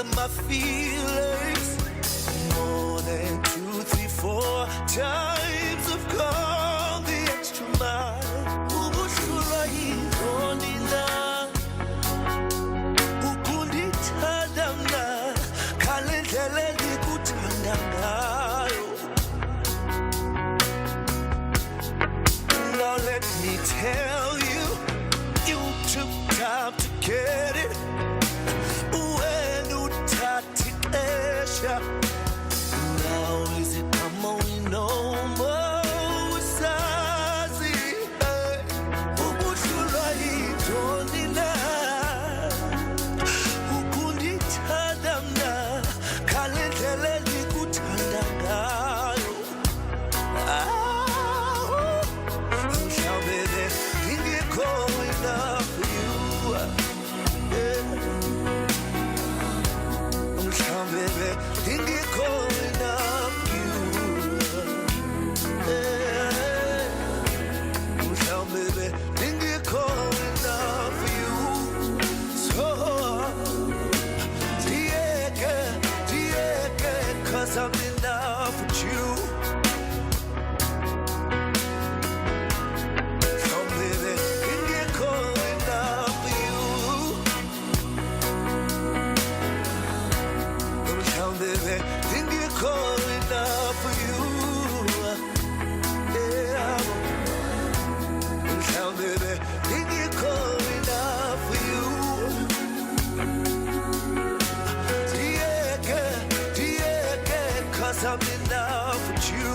of my feelings. More than 2, 3, 4 times I've gone the extra mile. Ubushura yidonina, ukundithandana, kalendlela likuthanda ngayo. Now let me tell you, you took time to get it. When you touch it, now is it I'm only no more sassy. Ubushura yidonina, ukundithandana, kalendlela likuthanda ngayo. Mhlawumbe ingekho enough for you. Mhlawumbe ingekho enough for you. Mhlawumbe ingekho enough for you. So diyeke, 'cause I'm enough with you. I'm enough with you.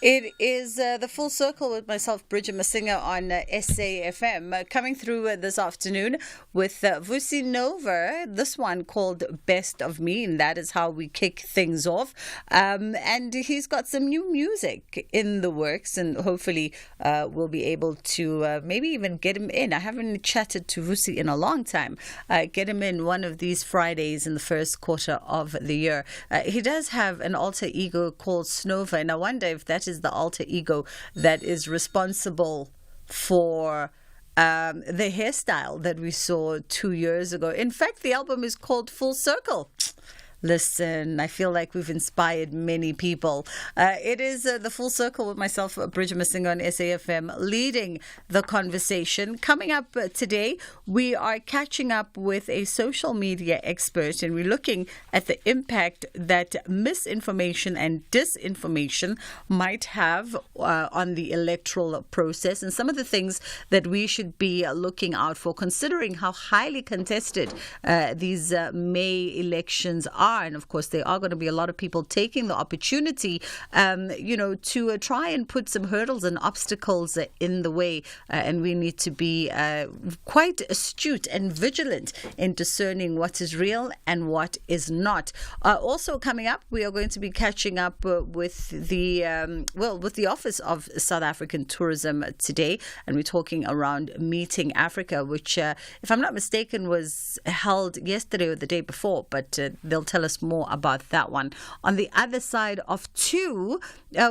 It is the Full Circle with myself, Bridget Masinga, on SAFM, coming through this afternoon with Vusi Nova, this one called Best of Me, and that is how we kick things off. And he's got some new music in the works, and hopefully we'll be able to maybe even get him in. I haven't chatted to Vusi in a long time. Get him in one of these Fridays in the first quarter of the year. He does have an alter ego called Snova, and I wonder if that is the alter ego that is responsible for the hairstyle that we saw 2 years ago. In fact, the album is called Full Circle. Listen, I feel like we've inspired many people. It is the Full Circle with myself, Bridget Masinga, on SAFM, leading the conversation. Coming up today, we are catching up with a social media expert, and we're looking at the impact that misinformation and disinformation might have on the electoral process, and some of the things that we should be looking out for, considering how highly contested these May elections are. And of course, there are going to be a lot of people taking the opportunity, to try and put some hurdles and obstacles in the way. And we need to be quite astute and vigilant in discerning what is real and what is not. Also coming up, we are going to be catching up with the Office of South African Tourism today, and we're talking around Meeting Africa, which, if I'm not mistaken, was held yesterday or the day before, but they'll tell us more about that one. On the other side of two,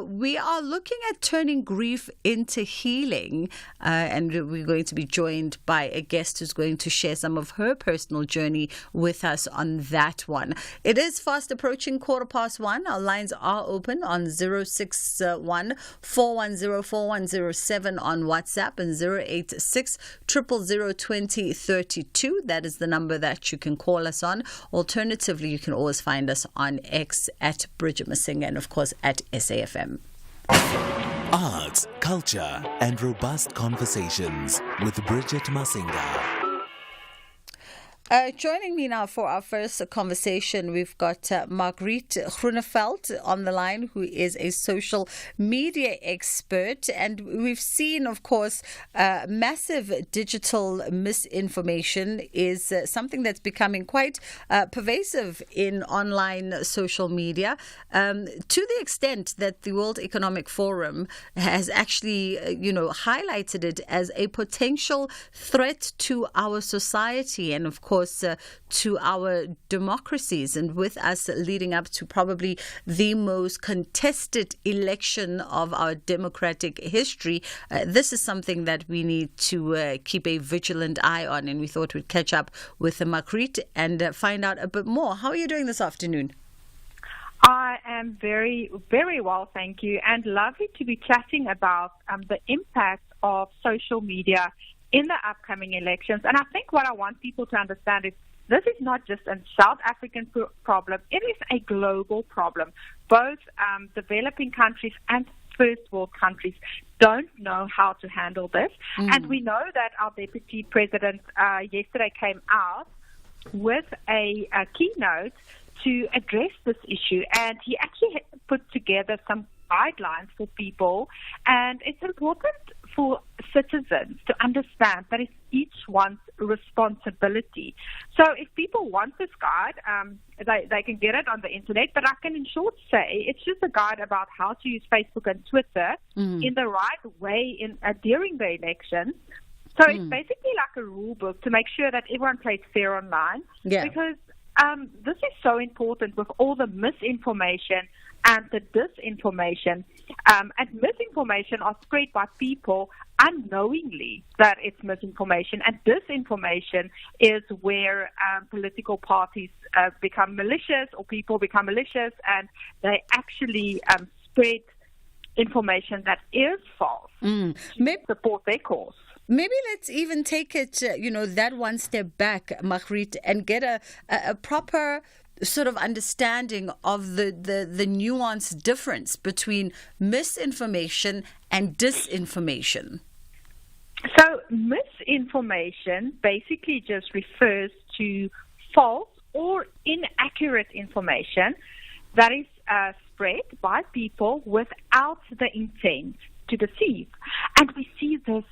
we are looking at turning grief into healing, and we're going to be joined by a guest who's going to share some of her personal journey with us on that one. It is fast approaching 1:15. Our lines are open on 061 410 4107 on WhatsApp and 086 000 2032. That is the number that you can call us on. Alternatively, you can always find us on X at Bridget Masinga and, of course, at SAFM. Arts, culture, and robust conversations with Bridget Masinga. Joining me now for our first conversation, we've got Margriet Groeneveld on the line, who is a social media expert. And we've seen, of course, massive digital misinformation is something that's becoming quite pervasive in online social media, to the extent that the World Economic Forum has actually, highlighted it as a potential threat to our society. And, of course, course, to our democracies. And with us leading up to probably the most contested election of our democratic history, this is something that we need to keep a vigilant eye on. And we thought we'd catch up with Margriet and find out a bit more. How are you doing this afternoon? I am very, very well, thank you, and lovely to be chatting about the impact of social media in the upcoming elections. And I think what I want people to understand is this is not just a South African problem, it is a global problem. Both developing countries and first world countries don't know how to handle this. And we know that our Deputy President yesterday came out with a keynote to address this issue, and he actually put together some guidelines for people, and it's important for citizens to understand that it's each one's responsibility. So if people want this guide, they can get it on the internet, but I can in short say it's just a guide about how to use Facebook and Twitter in the right way during the election. So it's basically like a rule book to make sure that everyone plays fair online, because this is so important with all the misinformation and the disinformation. And misinformation are spread by people unknowingly that it's misinformation. And disinformation is where political parties become malicious, or people become malicious, and they actually spread information that is false to support their cause. Maybe let's even take it, that one step back, Margriet, and get a proper sort of understanding of the nuanced difference between misinformation and disinformation. So misinformation basically just refers to false or inaccurate information that is spread by people without the intent to deceive. And we see this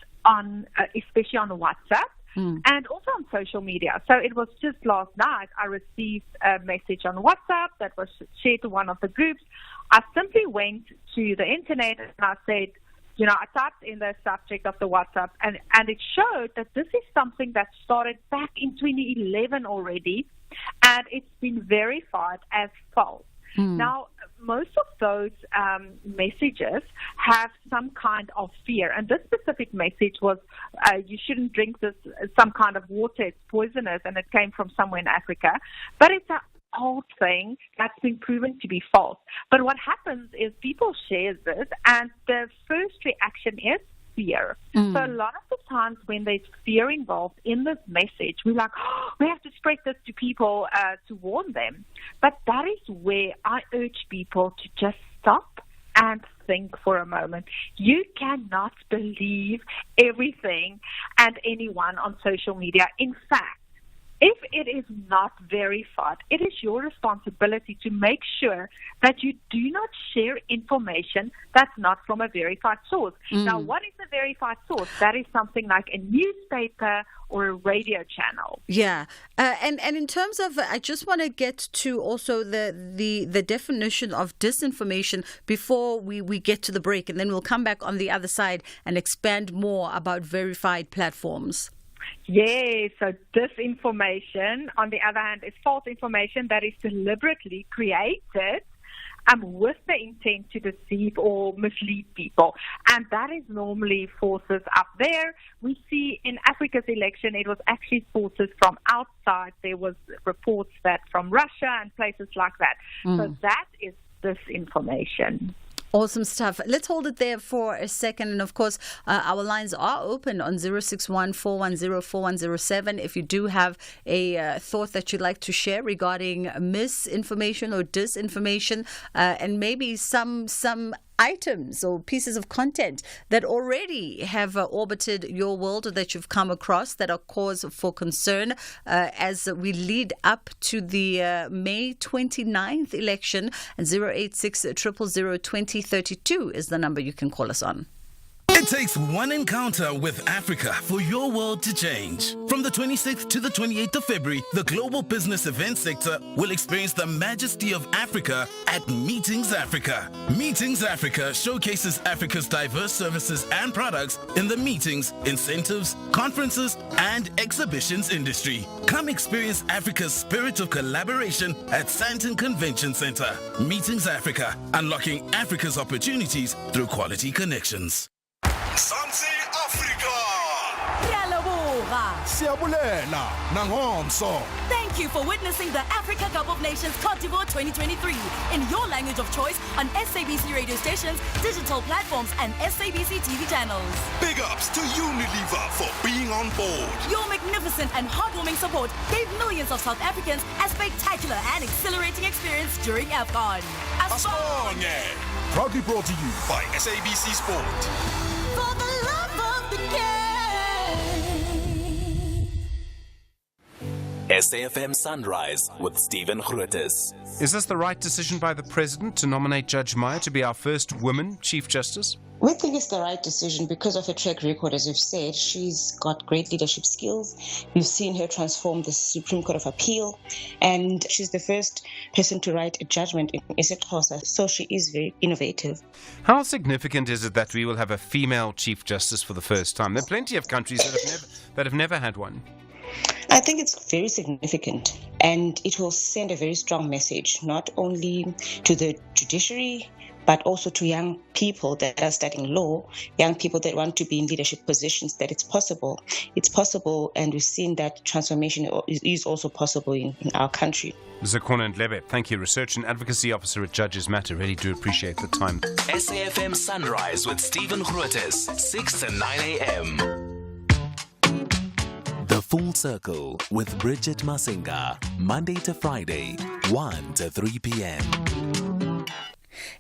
especially on WhatsApp and also on social media. So it was just last night I received a message on WhatsApp that was shared to one of the groups. I simply went to the internet and I said, I typed in the subject of the WhatsApp, and it showed that this is something that started back in 2011 already, and it's been verified as false. Now, most of those messages have some kind of fear. And this specific message was, you shouldn't drink this, some kind of water, it's poisonous, and it came from somewhere in Africa. But it's an old thing that's been proven to be false. But what happens is people share this, and the first reaction is fear. So a lot of the times when there's fear involved in this message, we're like, we have to spread this to people to warn them. But that is where I urge people to just stop and think for a moment. You cannot believe everything and anyone on social media. In fact, if it is not verified, it is your responsibility to make sure that you do not share information that's not from a verified source. Now, what is a verified source? That is something like a newspaper or a radio channel. Yeah. And in terms of, I just want to get to also the definition of disinformation before we get to the break, and then we'll come back on the other side and expand more about verified platforms. Yes, so disinformation, on the other hand, is false information that is deliberately created with the intent to deceive or mislead people. And that is normally forces up there. We see in Africa's election, it was actually forces from outside. There was reports that from Russia and places like that. So that is disinformation. Awesome stuff. Let's hold it there for a second. And of course, our lines are open on 061-410-4107. If you do have a thought that you'd like to share regarding misinformation or disinformation, and maybe some items or pieces of content that already have orbited your world or that you've come across that are cause for concern as we lead up to the May 29th election. And 086 000 2032 is the number you can call us on. It takes one encounter with Africa for your world to change. From the 26th to the 28th of February, the global business event sector will experience the majesty of Africa at Meetings Africa. Meetings Africa showcases Africa's diverse services and products in the meetings, incentives, conferences, and exhibitions industry. Come experience Africa's spirit of collaboration at Sandton Convention Center. Meetings Africa, unlocking Africa's opportunities through quality connections. Mzansi Africa. Siyabulela nangomso. Thank you for witnessing the Africa Cup of Nations Côte d'Ivoire 2023 in your language of choice on SABC radio stations, digital platforms, and SABC TV channels. Big ups to Unilever for being on board. Your magnificent and heartwarming support gave millions of South Africans a spectacular and exhilarating experience during AFCON. Asibonge. Proudly brought to you By SABC Sport. For the love of the game. SAFM Sunrise with Stephen Grootes. Is this the right decision by the President to nominate Judge Meyer to be our first woman Chief Justice? We think it's the right decision because of her track record. As you've said, she's got great leadership skills. We've seen her transform the Supreme Court of Appeal, and she's the first person to write a judgment in isiXhosa, so she is very innovative. How significant is it that we will have a female Chief Justice for the first time? There are plenty of countries that have never had one. I think it's very significant, and it will send a very strong message, not only to the judiciary, but also to young people that are studying law, young people that want to be in leadership positions, that it's possible. It's possible, and we've seen that transformation is also possible in our country. Zakona Ndlebe, thank you. Research and Advocacy Officer at Judges Matter. Really do appreciate the time. SAFM Sunrise with Stephen Grootes, 6 to 9 a.m. The Full Circle with Bridget Masinga, Monday to Friday, 1 to 3 p.m.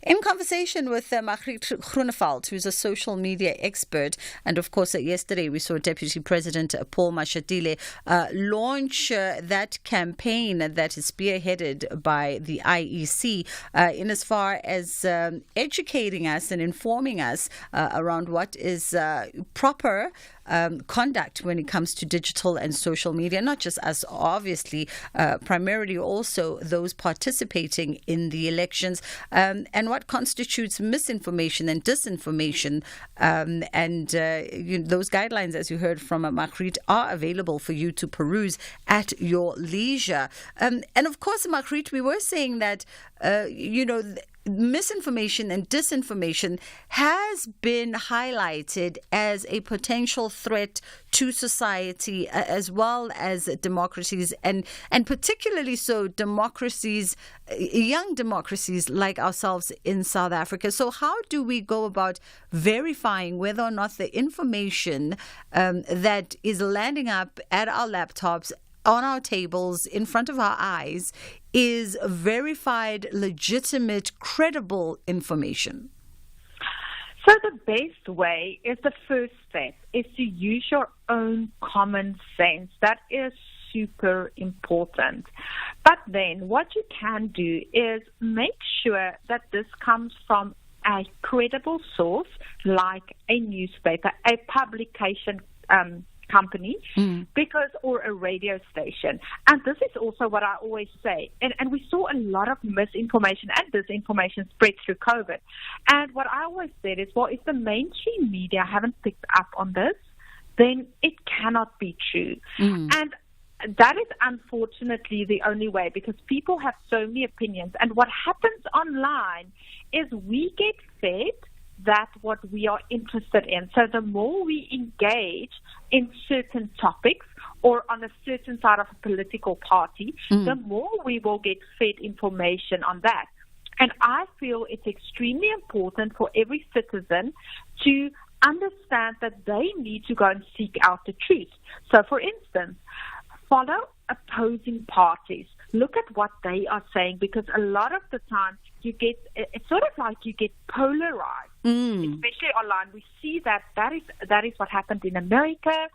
In conversation with Margriet Groenewald, who's a social media expert, and of course yesterday we saw Deputy President Paul Mashatile launch that campaign that is spearheaded by the IEC in as far as educating us and informing us around what is proper conduct when it comes to digital and social media, not just us, obviously, primarily also those participating in the elections, and what constitutes misinformation and disinformation. Those guidelines, as you heard from Margriet, are available for you to peruse at your leisure. And of course, Margriet, we were saying that, misinformation and disinformation has been highlighted as a potential threat to society as well as democracies, and particularly so democracies, young democracies like ourselves in South Africa. So how do we go about verifying whether or not the information that is landing up at our laptops, on our tables, in front of our eyes, is verified, legitimate, credible information? So the best way is the first step is to use your own common sense. That is super important. But then what you can do is make sure that this comes from a credible source like a newspaper, a publication company, or a radio station. And this is also what I always say. And we saw a lot of misinformation and disinformation spread through COVID. And what I always said is, well, if the mainstream media haven't picked up on this, then it cannot be true. And that is unfortunately the only way, because people have so many opinions. And what happens online is we get fed that's what we are interested in. So the more we engage in certain topics or on a certain side of a political party, the more we will get fed information on that. And I feel it's extremely important for every citizen to understand that they need to go and seek out the truth. So, for instance, follow opposing parties. Look at what they are saying, because a lot of the time it's sort of like you get polarized, especially online. We see that is what happened in America,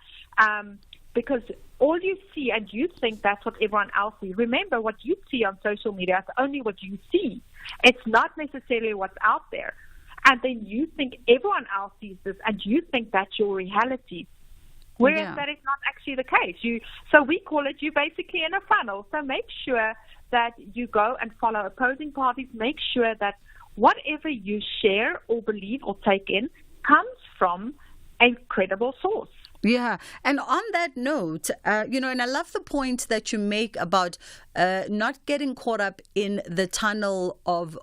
because all you see, and you think that's what everyone else sees. Remember, what you see on social media is only what you see. It's not necessarily what's out there. and then you think everyone else sees this, and you think that's your reality. Whereas that is not actually the case. So we call it, you basically in a funnel. So make sure that you go and follow opposing parties. Make sure that whatever you share or believe or take in comes from a credible source. Yeah. And on that note, and I love the point that you make about not getting caught up in the tunnel of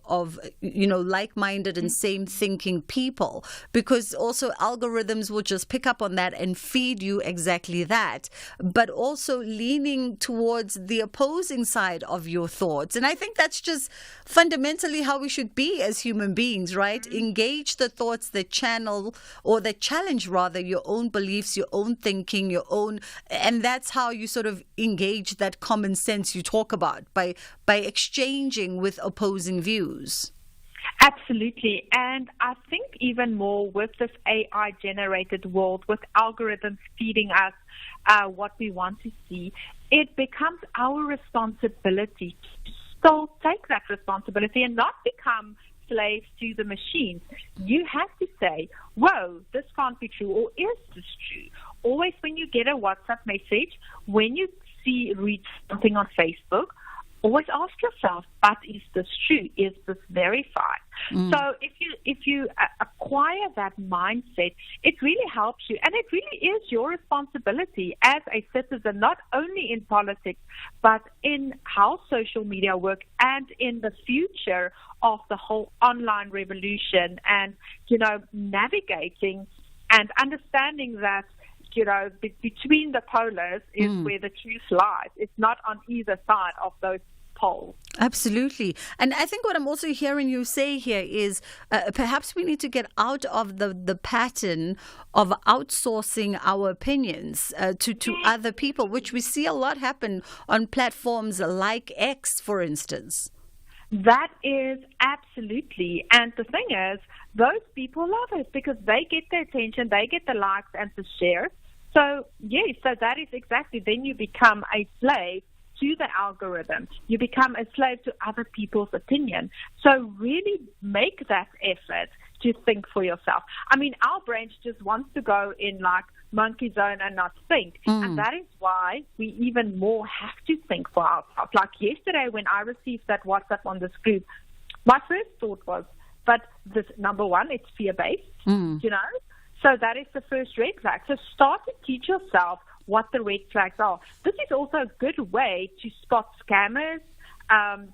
like-minded and same-thinking people, because also algorithms will just pick up on that and feed you exactly that, but also leaning towards the opposing side of your thoughts. And I think that's just fundamentally how we should be as human beings, right? Engage the thoughts that channel or that challenge rather your own beliefs, your own thinking, your own, and that's how you sort of engage that common sense you talk about, by exchanging with opposing views. Absolutely. And I think even more with this AI-generated world, with algorithms feeding us what we want to see, it becomes our responsibility to still take that responsibility and not become slaves to the machines. You have to say, whoa, this can't be true, or is this true? Always when you get a WhatsApp message, when you read something on Facebook, always ask yourself, but is this true? Is this verified? So if you acquire that mindset, it really helps you. And it really is your responsibility as a citizen, not only in politics, but in how social media work and in the future of the whole online revolution, and, navigating and understanding that, between the polars is where the truth lies. It's not on either side of those poles. Absolutely. And I think what I'm also hearing you say here is perhaps we need to get out of the pattern of outsourcing our opinions to other people, which we see a lot happen on platforms like X, for instance. That is absolutely. And the thing is, those people love it because they get the attention, they get the likes and the shares. So, yes, so that is exactly, then you become a slave to the algorithm. You become a slave to other people's opinion. So really make that effort to think for yourself. I mean, our brains just wants to go in like monkey zone and not think. And that is why we even more have to think for ourselves. Like yesterday when I received that WhatsApp on this group, my first thought was, but this, number one, it's fear-based, So that is the first red flag. So start to teach yourself what the red flags are. This is also a good way to spot scammers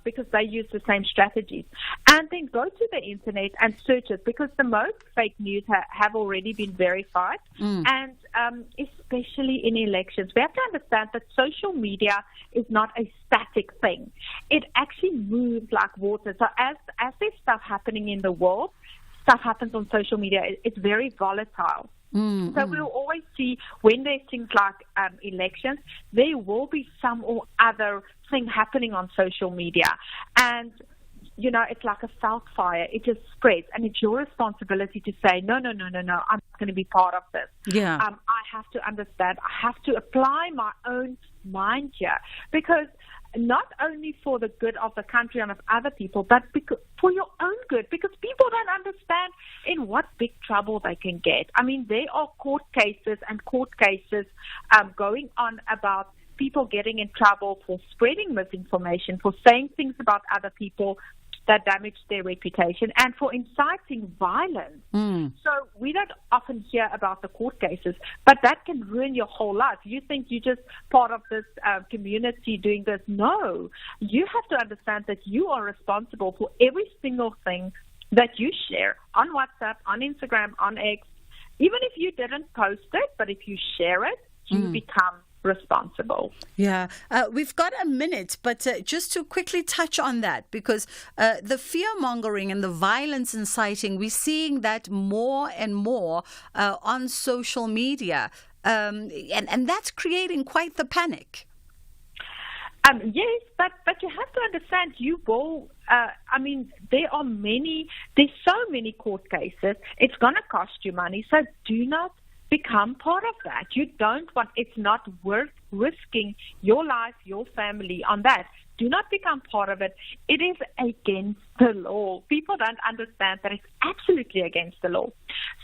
because they use the same strategies. And then go to the internet and search it, because the most fake news have already been verified. And especially in elections, we have to understand that social media is not a static thing. It actually moves like water. So as there's stuff happening in the world, stuff happens on social media. It's very volatile. So we'll always see when there's things like elections, there will be some or other thing happening on social media. And, it's like a felt fire. It just spreads. And it's your responsibility to say, no, I'm not going to be part of this. Yeah. I have to understand. I have to apply my own mind here. Because not only for the good of the country and of other people, but for your own good, because people don't understand in what big trouble they can get. I mean, there are court cases going on about people getting in trouble for spreading misinformation, for saying things about other people that damage their reputation, and for inciting violence. So we don't often hear about the court cases, but that can ruin your whole life. You think you're just part of this community doing this. No, you have to understand that you are responsible for every single thing that you share on WhatsApp, on Instagram, on X. Even if you didn't post it, but if you share it, you become responsible. Yeah. We've got a minute, but just to quickly touch on that, because the fear-mongering and the violence inciting, we're seeing that more and more on social media. And that's creating quite the panic. Yes, but you have to understand, you will, there's so many court cases, it's going to cost you money, so do not become part of that. You don't want, it's not worth risking your life, your family on that. do not become part of it. It is against the law. People don't understand that it's absolutely against the law.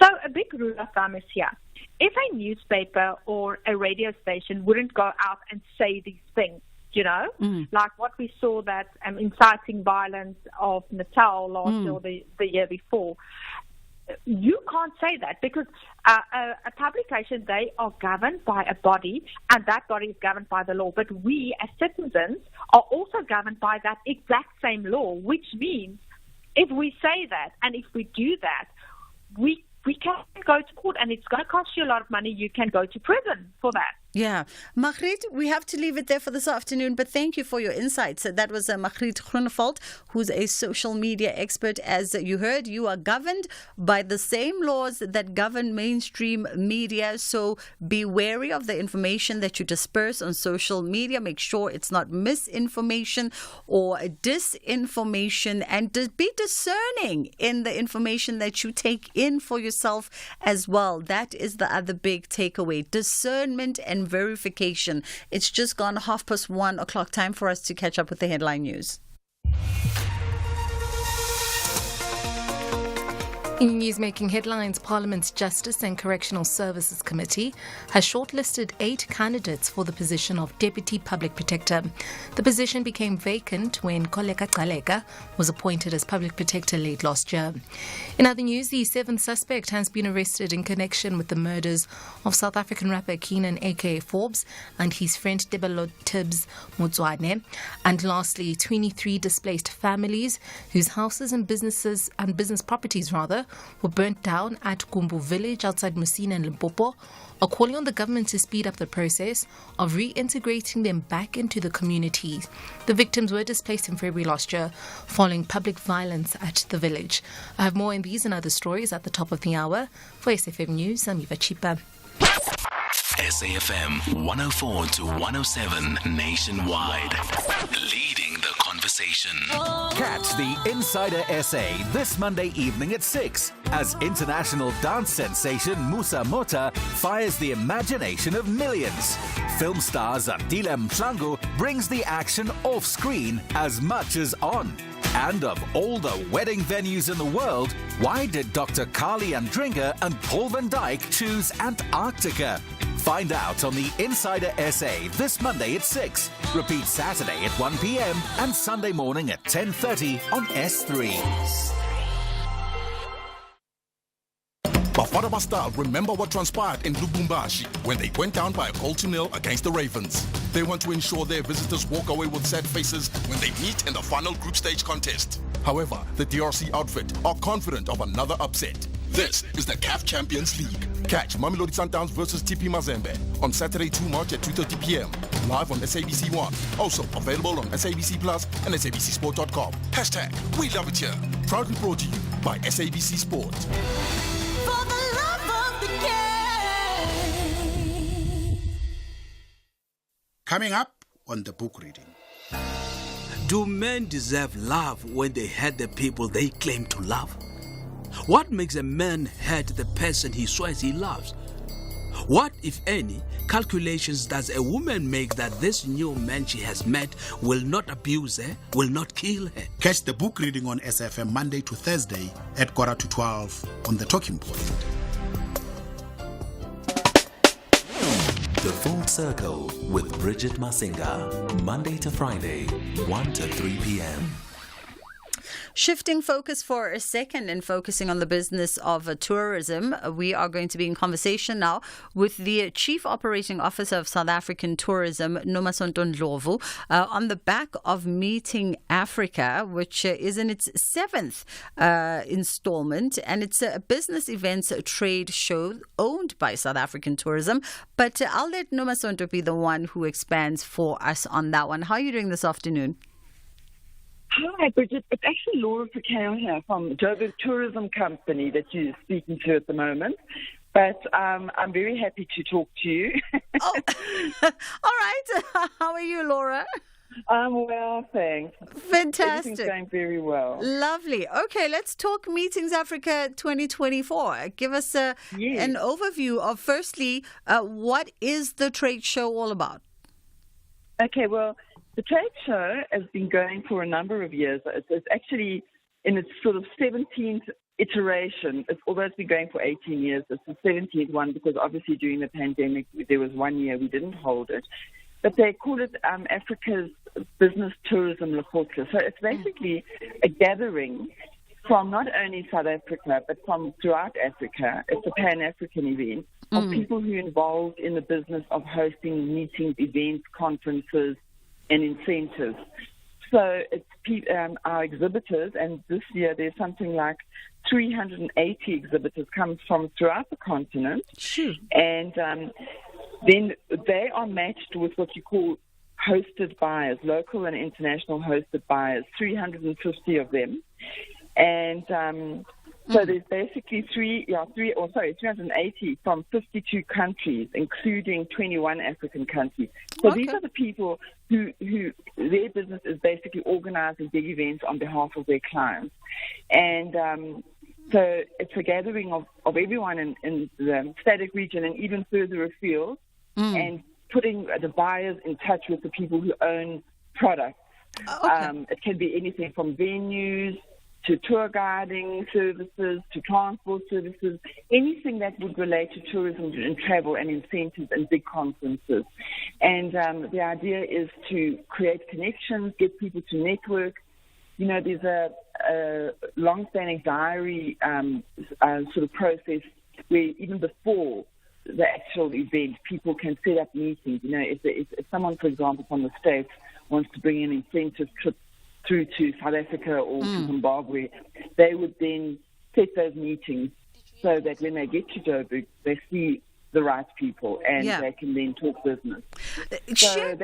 So a big rule of thumb is here. If a newspaper or a radio station wouldn't go out and say these things, like what we saw that inciting violence of Natal last year or the year before, you can't say that because a publication, they are governed by a body, and that body is governed by the law. But we as citizens are also governed by that exact same law, which means if we say that and if we do that, we can go to court, and it's going to cost you a lot of money. You can go to prison for that. Yeah. Margriet, we have to leave it there for this afternoon, but thank you for your insights. That was Margriet Groenewald, who's a social media expert. As you heard, you are governed by the same laws that govern mainstream media, so be wary of the information that you disperse on social media. Make sure it's not misinformation or disinformation, and be discerning in the information that you take in for yourself as well. That is the other big takeaway. Discernment and verification. It's just gone 1:30. Time for us to catch up with the headline news. In news making headlines, Parliament's Justice and Correctional Services Committee has shortlisted 8 candidates for the position of Deputy Public Protector. The position became vacant when Koleka Kaleka was appointed as Public Protector late last year. In other news, the 7th suspect has been arrested in connection with the murders of South African rapper Keenan aka Forbes and his friend Debelo Tibbs Motswane. And lastly, 23 displaced families whose houses and business properties were burnt down at Kumbu village outside Musina and Limpopo, are calling on the government to speed up the process of reintegrating them back into the communities. The victims were displaced in February last year following public violence at the village. I have more on these and other stories at the top of the hour. For SFM News, I'm Eva Chipa. SAFM 104 to 107 nationwide. Leading the conversation. Catch the Insider SA this Monday evening at 6 as international dance sensation Musa Mota fires the imagination of millions. Film star Zandile Mhlangu brings the action off screen as much as on. And of all the wedding venues in the world, why did Dr. Carly Andringa and Paul van Dyk choose Antarctica? Find out on the Insider SA this Monday at 6. Repeat Saturday at 1 p.m. and Sunday morning at 10:30 on S3. Bafana Bastard remember what transpired in Lubumbashi when they went down by a goal to 0 against the Ravens. They want to ensure their visitors walk away with sad faces when they meet in the final group stage contest. However, the DRC outfit are confident of another upset. This is the CAF Champions League. Catch Mamelodi Sundowns versus TP Mazembe on Saturday 2 March at 2:30 p.m. live on SABC1. Also available on SABC Plus and SABCSport.com. Hashtag We Love It Here. Proudly brought to you by SABC Sport. For the love of the game. Coming up on the book reading. Do men deserve love when they hate the people they claim to love? What makes a man hate the person he swears he loves? What, if any, calculations does a woman make that this new man she has met will not abuse her, will not kill her? Catch the book reading on SFM Monday to Thursday at 11:45 on The Talking Point. The Full Circle with Bridget Masinga. Monday to Friday, 1 to 3 p.m. Shifting focus for a second and focusing on the business of tourism, we are going to be in conversation now with the Chief Operating Officer of South African Tourism, Nomasonto Ndlovu, on the back of Meeting Africa, which is in its 7th installment, and it's a business events trade show owned by South African Tourism. But I'll let Nomasonto be the one who expands for us on that one. How are you doing this afternoon? Hi, Bridget. It's actually Laura Picao here from Joburg Tourism Company that you're speaking to at the moment. But I'm very happy to talk to you. Oh, all right. How are you, Laura? I'm well, thanks. Fantastic. Everything's going very well. Lovely. Okay, let's talk Meetings Africa 2024. Give us an overview of, firstly, what is the trade show all about? Okay, well, The trade show has been going for a number of years. It's actually in its sort of 17th iteration. Although it's been going for 18 years, it's the 17th one because obviously during the pandemic there was 1 year we didn't hold it. But they call it Africa's Business Tourism Lekgotla. So it's basically a gathering from not only South Africa, but from throughout Africa. It's a Pan-African event of people who are involved in the business of hosting meetings, events, conferences, and incentives. So it's our exhibitors, and this year there's something like 380 exhibitors come from throughout the continent. Sure. And then they are matched with what you call hosted buyers, local and international hosted buyers, 350 of them. And so there's basically 380 from 52 countries, including 21 African countries. So these are the people who their business is basically organizing big events on behalf of their clients. And so it's a gathering of everyone in the SADC region and even further afield, and putting the buyers in touch with the people who own products. It can be anything from venues to tour guiding services, to transport services, anything that would relate to tourism and travel and incentives and big conferences. And the idea is to create connections, get people to network. You know, there's a long-standing diary sort of process where even before the actual event, people can set up meetings. You know, if someone, for example, from the States wants to bring an incentive trip through to South Africa or to Zimbabwe, they would then set those meetings so that when they get to Joburg, they see the right people and they can then talk business. So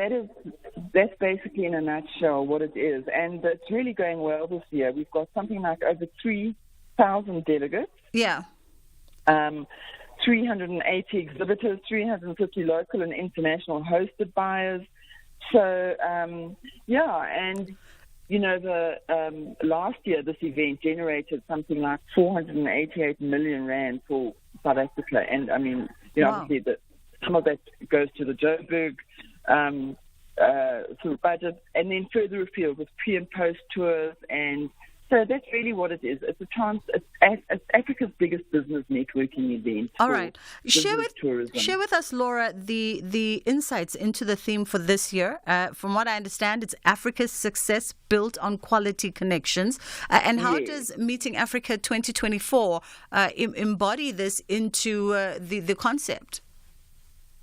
that's basically in a nutshell what it is. And it's really going well this year. We've got something like over 3,000 delegates. Yeah. 380 exhibitors, 350 local and international hosted buyers. So, and you know, the last year this event generated something like 488 million rand for South Africa, and I mean, you know, obviously some of that goes to the Joburg sort of budget, and then further afield with pre and post tours, and so that's really what it is. It's a chance. It's Africa's biggest business networking event. All right. Share tourism. with us, Laura, the insights into the theme for this year. From what I understand, it's Africa's success built on quality connections. And how does Meeting Africa 2024 embody this into the concept?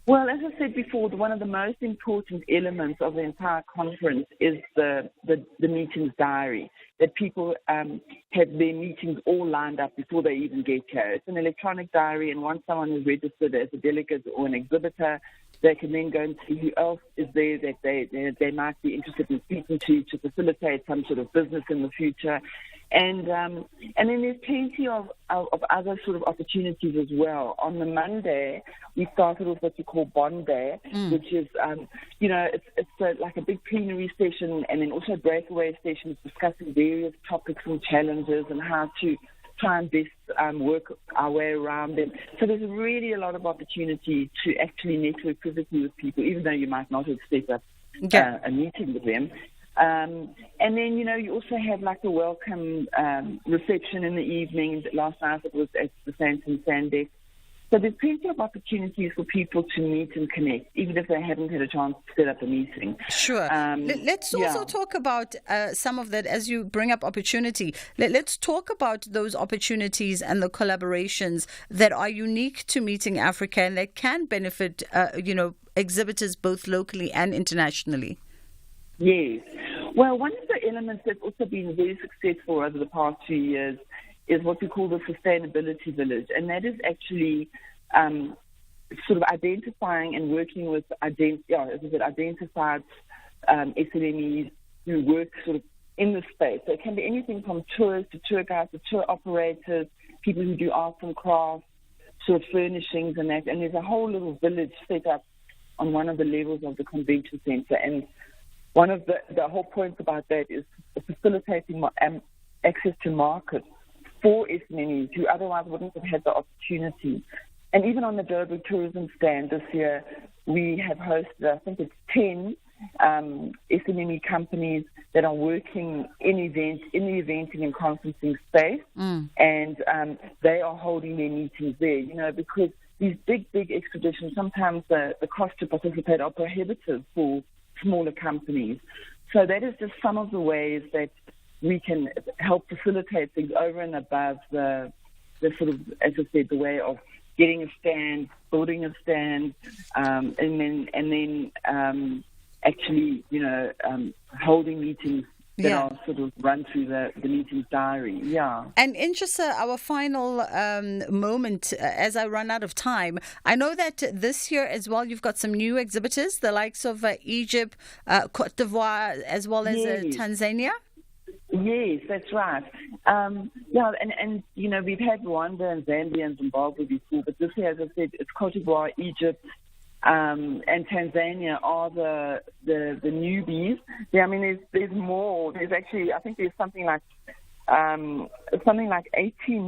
Well, as I said before, one of the most important elements of the entire conference is the meetings diary, that people have their meetings all lined up before they even get here. It's an electronic diary, and once someone is registered as a delegate or an exhibitor, they can then go and see who else is there that they might be interested in speaking to facilitate some sort of business in the future. And then there's plenty of other sort of opportunities as well. On the Monday, we started with what you call Bond Day, which is, you know, it's like a big plenary session and then also breakaway sessions discussing various topics and challenges and how to try and best work our way around them. So there's really a lot of opportunity to actually network physically with people, even though you might not have set up a meeting with them. And then, you know, you also have like a welcome reception in the evening. Last night it was at the Sandton Sandex. So there's plenty of opportunities for people to meet and connect, even if they haven't had a chance to set up a meeting. Sure. Let's also talk about some of that as you bring up opportunity. Let's talk about those opportunities and the collaborations that are unique to Meeting Africa and that can benefit, you know, exhibitors both locally and internationally. Yes. Well, one of the elements that's also been very successful over the past 2 years is what we call the Sustainability Village. And that is actually sort of identifying and working with, identified SMEs who work sort of in the space. So it can be anything from tours to tour guides to tour operators, people who do arts and crafts, sort of furnishings and that. And there's a whole little village set up on one of the levels of the convention center. And one of the whole points about that is facilitating access to markets for SMEs who otherwise wouldn't have had the opportunity. And even on the Joburg tourism stand this year, we have hosted, I think it's 10 SME companies that are working in the eventing and conferencing space, and they are holding their meetings there, because these big expeditions, sometimes the cost to participate are prohibitive for smaller companies. So that is just some of the ways that we can help facilitate things over and above the sort of, as I said, the way of getting a stand, building a stand, and then actually, holding meetings that are sort of run through the meeting's diary. Yeah. And in just our final moment, as I run out of time, I know that this year as well, you've got some new exhibitors, the likes of Egypt, Cote d'Ivoire, as well as Tanzania. Yes, that's right. And we've had Rwanda and Zambia and Zimbabwe before, but this year, as I said, it's Cote d'Ivoire, Egypt, and Tanzania are the newbies. Yeah, I mean, there's more. There's actually, I think there's something like 19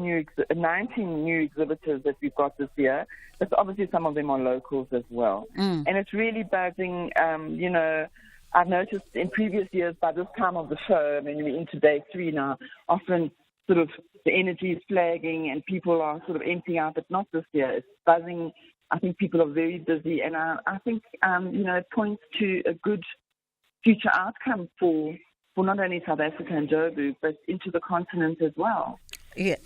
new exhibitors that we've got this year. But obviously, some of them are locals as well, and it's really buzzing. I've noticed in previous years, by this time of the show, I mean, we're into day 3 now, often sort of the energy is flagging and people are sort of emptying out, but not this year. It's buzzing. I think people are very busy, and I think, it points to a good future outcome for not only South Africa and Joburg, but into the continent as well. Yeah.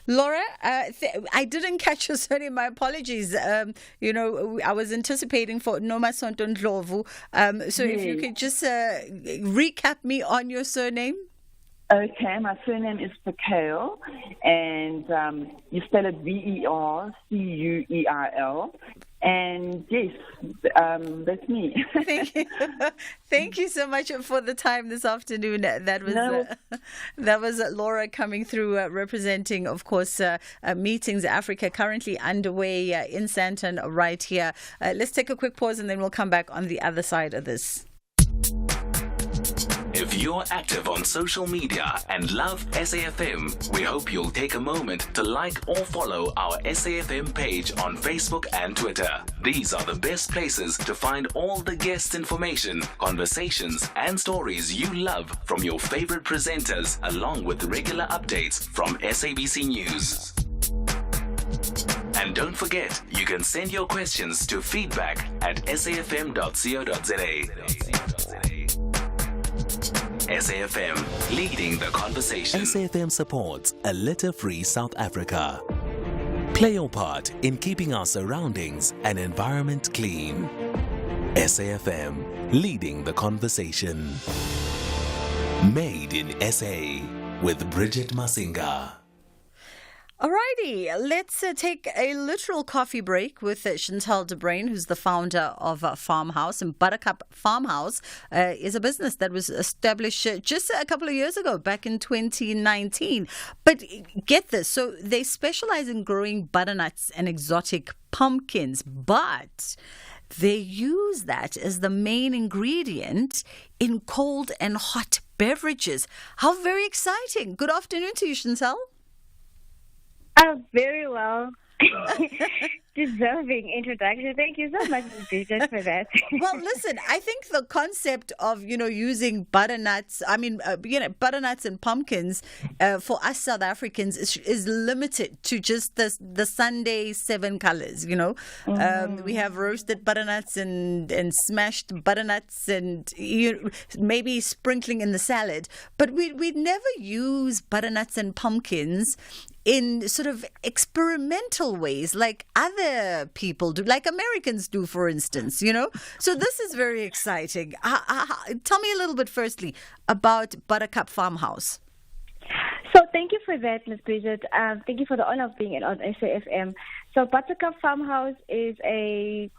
Laura, I didn't catch your surname. My apologies. I was anticipating for Noma Sontondlovu. So if you could just recap me on your surname. Okay, my surname is Verkuil, and you spell it Vercueil. And yes, that's me. Thank you. Thank you so much for the time this afternoon. That was Laura coming through, representing, of course, Meetings Africa, currently underway in Sandton right here. Let's take a quick pause and then we'll come back on the other side of this. If you're active on social media and love SAFM, we hope you'll take a moment to like or follow our SAFM page on Facebook and Twitter. These are the best places to find all the guest information, conversations, and stories you love from your favorite presenters, along with regular updates from SABC News. And don't forget, you can send your questions to feedback@safm.co.za. SAFM, leading the conversation. SAFM supports a litter-free South Africa. Play your part in keeping our surroundings and environment clean. SAFM, leading the conversation. Made in SA with Bridget Masinga. Alrighty, let's take a literal coffee break with Chantal de Bruyn, who's the founder of Farmhouse. And Buttercup Farmhouse is a business that was established just a couple of years ago, back in 2019. But get this, so they specialize in growing butternuts and exotic pumpkins, but they use that as the main ingredient in cold and hot beverages. How very exciting. Good afternoon to you, Chantal. Oh, very well. Deserving introduction. Thank you so much, Bridget, for that. Well, listen, I think the concept of, using butternuts, butternuts and pumpkins for us South Africans is limited to just the Sunday 7 colors, We have roasted butternuts and smashed butternuts and maybe sprinkling in the salad. But we'd never use butternuts and pumpkins in sort of experimental ways like other people do, like Americans do, for instance, So this is very exciting. Tell me a little bit firstly about Buttercup Farmhouse. So thank you for that, Ms. Bridget. Thank you for the honor of being on SAFM. So Buttercup Farmhouse is a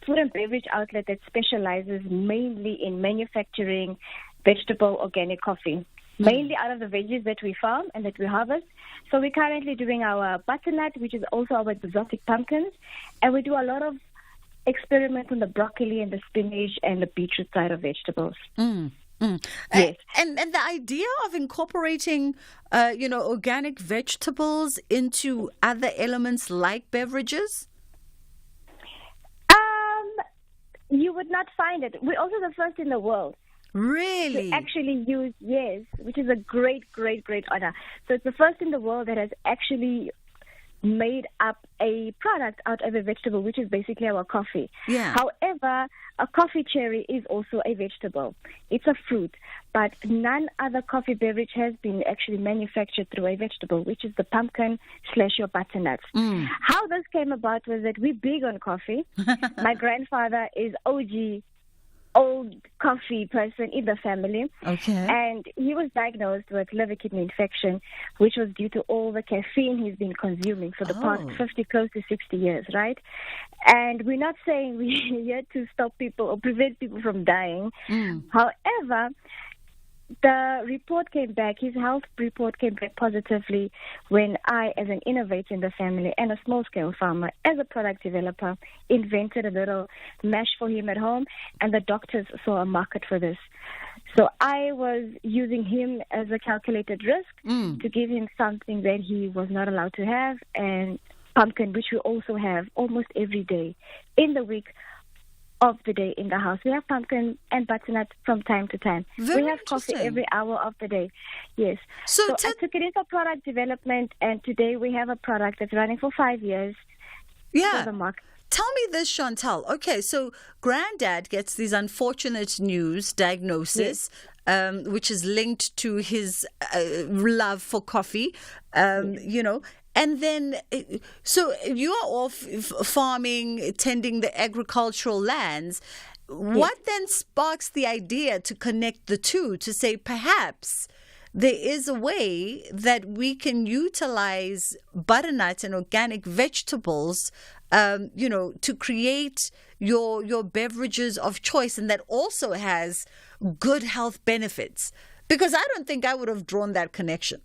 food and beverage outlet that specializes mainly in manufacturing vegetable organic coffee, mainly out of the veggies that we farm and that we harvest. So we're currently doing our butternut, which is also our exotic pumpkins, and we do a lot of experiments on the broccoli and the spinach and the beetroot side of vegetables. Yes. And the idea of incorporating, organic vegetables into other elements like beverages? You would not find it. We're also the first in the world. Really? To actually use, yes, which is a great, great, great honor. So it's the first in the world that has actually made up a product out of a vegetable, which is basically our coffee. Yeah. However, a coffee cherry is also a vegetable. It's a fruit, but none other coffee beverage has been actually manufactured through a vegetable, which is the pumpkin / your butternut. How this came about was that we're big on coffee. My grandfather is OG old coffee person in the family. Okay. And he was diagnosed with liver kidney infection, which was due to all the caffeine he's been consuming for the past 50, close to 60 years, right? And we're not saying we're here to stop people or prevent people from dying. However, the report came back, his health report came back positively when I, as an innovator in the family and a small-scale farmer, as a product developer, invented a little mash for him at home, and the doctors saw a market for this. So I was using him as a calculated risk to give him something that he was not allowed to have, and pumpkin, which we also have almost every day in the week of the day in the house. We have pumpkin and butternut from time to time. Very we have coffee every hour of the day. Yes. So I took it into product development, and today we have a product that's running for 5 years. Yeah. For the market. Tell me this, Chantal. Okay, so Granddad gets these unfortunate news diagnosis, which is linked to his love for coffee, you know. And then, so you are off farming, tending the agricultural lands. What then sparks the idea to connect the two, to say perhaps there is a way that we can utilize butternut and organic vegetables, you know, to create your beverages of choice, and that also has good health benefits? Because I don't think I would have drawn that connection.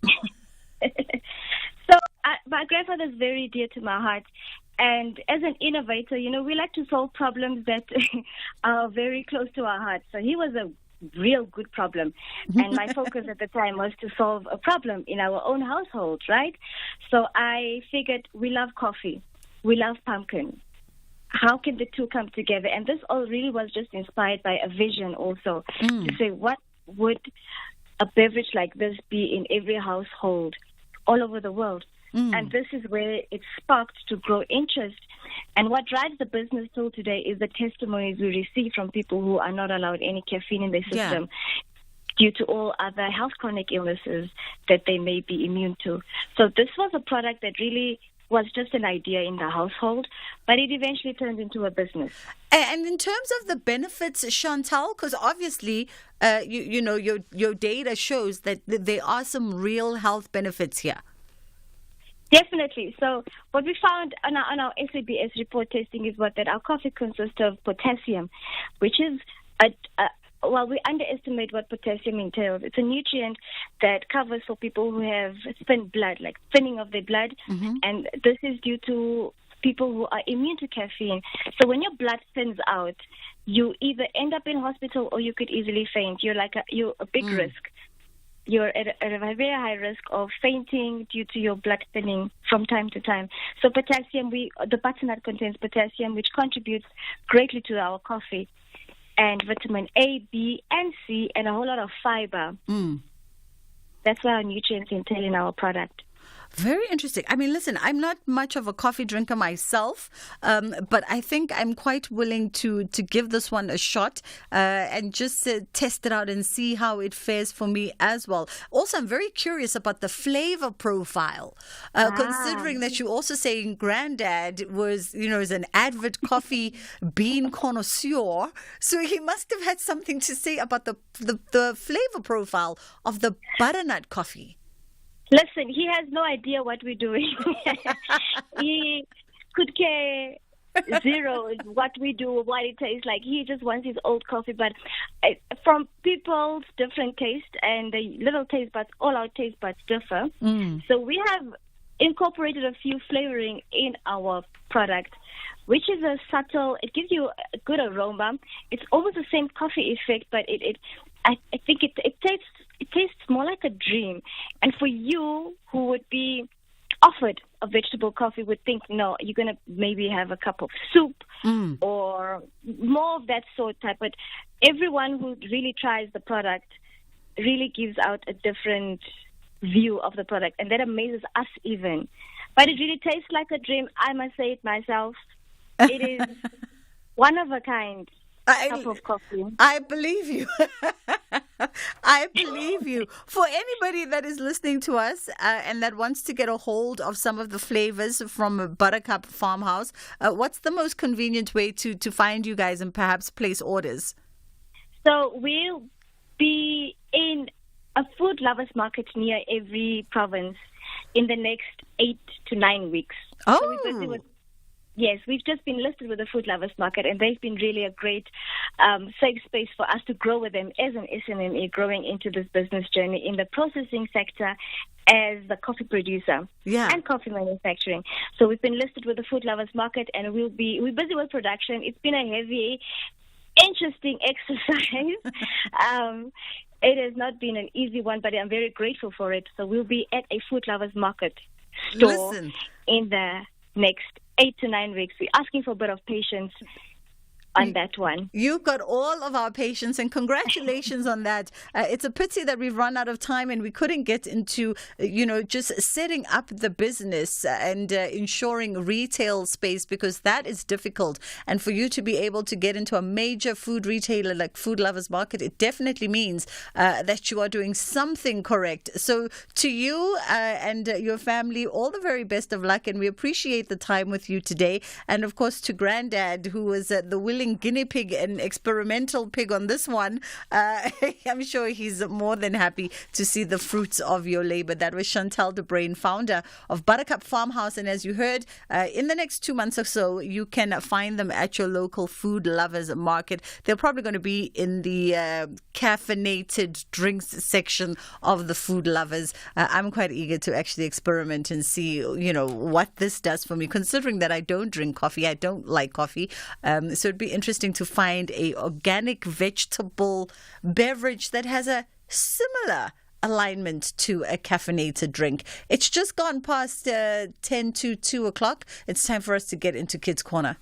So my grandfather is very dear to my heart. And as an innovator, you know, we like to solve problems that are very close to our hearts. So he was a real good problem. And my focus at the time was to solve a problem in our own household, right? So I figured we love coffee. We love pumpkin. How can the two come together? And this all really was just inspired by a vision also to say, what would a beverage like this be in every household all over the world? And this is where it sparked to grow interest. And what drives the business till today is the testimonies we receive from people who are not allowed any caffeine in their system due to all other health chronic illnesses that they may be immune to. So this was a product that really was just an idea in the household, but it eventually turned into a business. And in terms of the benefits, Chantal, because obviously, you know, your data shows that there are some real health benefits here. Definitely. So what we found on our SABS report testing is that our coffee consists of potassium, which is well, we underestimate what potassium entails. It's a nutrient that covers for people who have thin blood, like thinning of their blood, and this is due to people who are immune to caffeine. So when your blood thins out, you either end up in hospital or you could easily faint. You're a big risk. You're at a very high risk of fainting due to your blood thinning from time to time. So potassium, the butternut contains potassium, which contributes greatly to our coffee, and vitamin A, B, and C, and a whole lot of fiber. That's what our nutrients entail in our product. Very interesting. I mean, listen, I'm not much of a coffee drinker myself, but I think I'm quite willing to give this one a shot and just test it out and see how it fares for me as well. Also, I'm very curious about the flavor profile, considering that you're also saying Granddad was, you know, is an avid coffee bean connoisseur. So he must have had something to say about the flavor profile of the butternut coffee. Listen, he has no idea what we're doing. He could care zero what we do, what it tastes like. He just wants his old coffee. But from people's different taste and the little taste buds, all our taste buds differ. So we have incorporated a few flavoring in our product, which is a subtle, it gives you a good aroma. It's almost the same coffee effect, but I think it tastes more like a dream. And for you who would be offered a vegetable coffee would think, no, you're going to maybe have a cup of soup or more of that sort type. But everyone who really tries the product really gives out a different view of the product, and that amazes us even. But it really tastes like a dream. I must say it myself. It is one of a kind cup of coffee. I believe you. I believe you. For anybody that is listening to us and that wants to get a hold of some of the flavors from Buttercup Farmhouse, what's the most convenient way to find you guys and perhaps place orders? So we'll be in a food lovers market near every province in the next 8 to 9 weeks. Oh. So we're busy with, yes, we've just been listed with the food lovers market, and they've been really a great safe space for us to grow with them as an SMME, growing into this business journey in the processing sector as the coffee producer and coffee manufacturing. So we've been listed with the food lovers market, and we're busy with production. It's been a heavy, interesting exercise. It has not been an easy one, but I'm very grateful for it. So we'll be at a food lovers market store in the next 8 to 9 weeks. We're asking for a bit of patience on that one. You've got all of our patience, and congratulations on that. It's a pity that we've run out of time and we couldn't get into, just setting up the business and ensuring retail space, because that is difficult. And for you to be able to get into a major food retailer like Food Lovers Market, it definitely means that you are doing something correct. So to you and your family, all the very best of luck, and we appreciate the time with you today. And of course to Granddad, who was the willing guinea pig and experimental pig on this one. I'm sure he's more than happy to see the fruits of your labor. That was Chantal de Bruyn, founder of Buttercup Farmhouse. And as you heard, in the next 2 months or so, you can find them at your local food lovers market. They're probably going to be in the caffeinated drinks section of the food lovers. I'm quite eager to actually experiment and see, what this does for me, considering that I don't drink coffee. I don't like coffee. So it'd be interesting to find a organic vegetable beverage that has a similar alignment to a caffeinated drink. It's just gone past 10 to 2 o'clock. It's time for us to get into Kids Corner.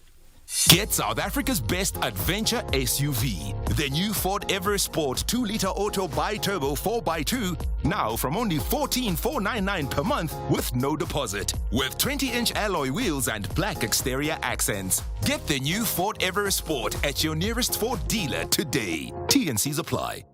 Get South Africa's best adventure SUV. The new Ford Everest Sport 2-liter auto bi-turbo 4x2, now from only $14,499 per month with no deposit. With 20-inch alloy wheels and black exterior accents. Get the new Ford Everest Sport at your nearest Ford dealer today. T&Cs apply.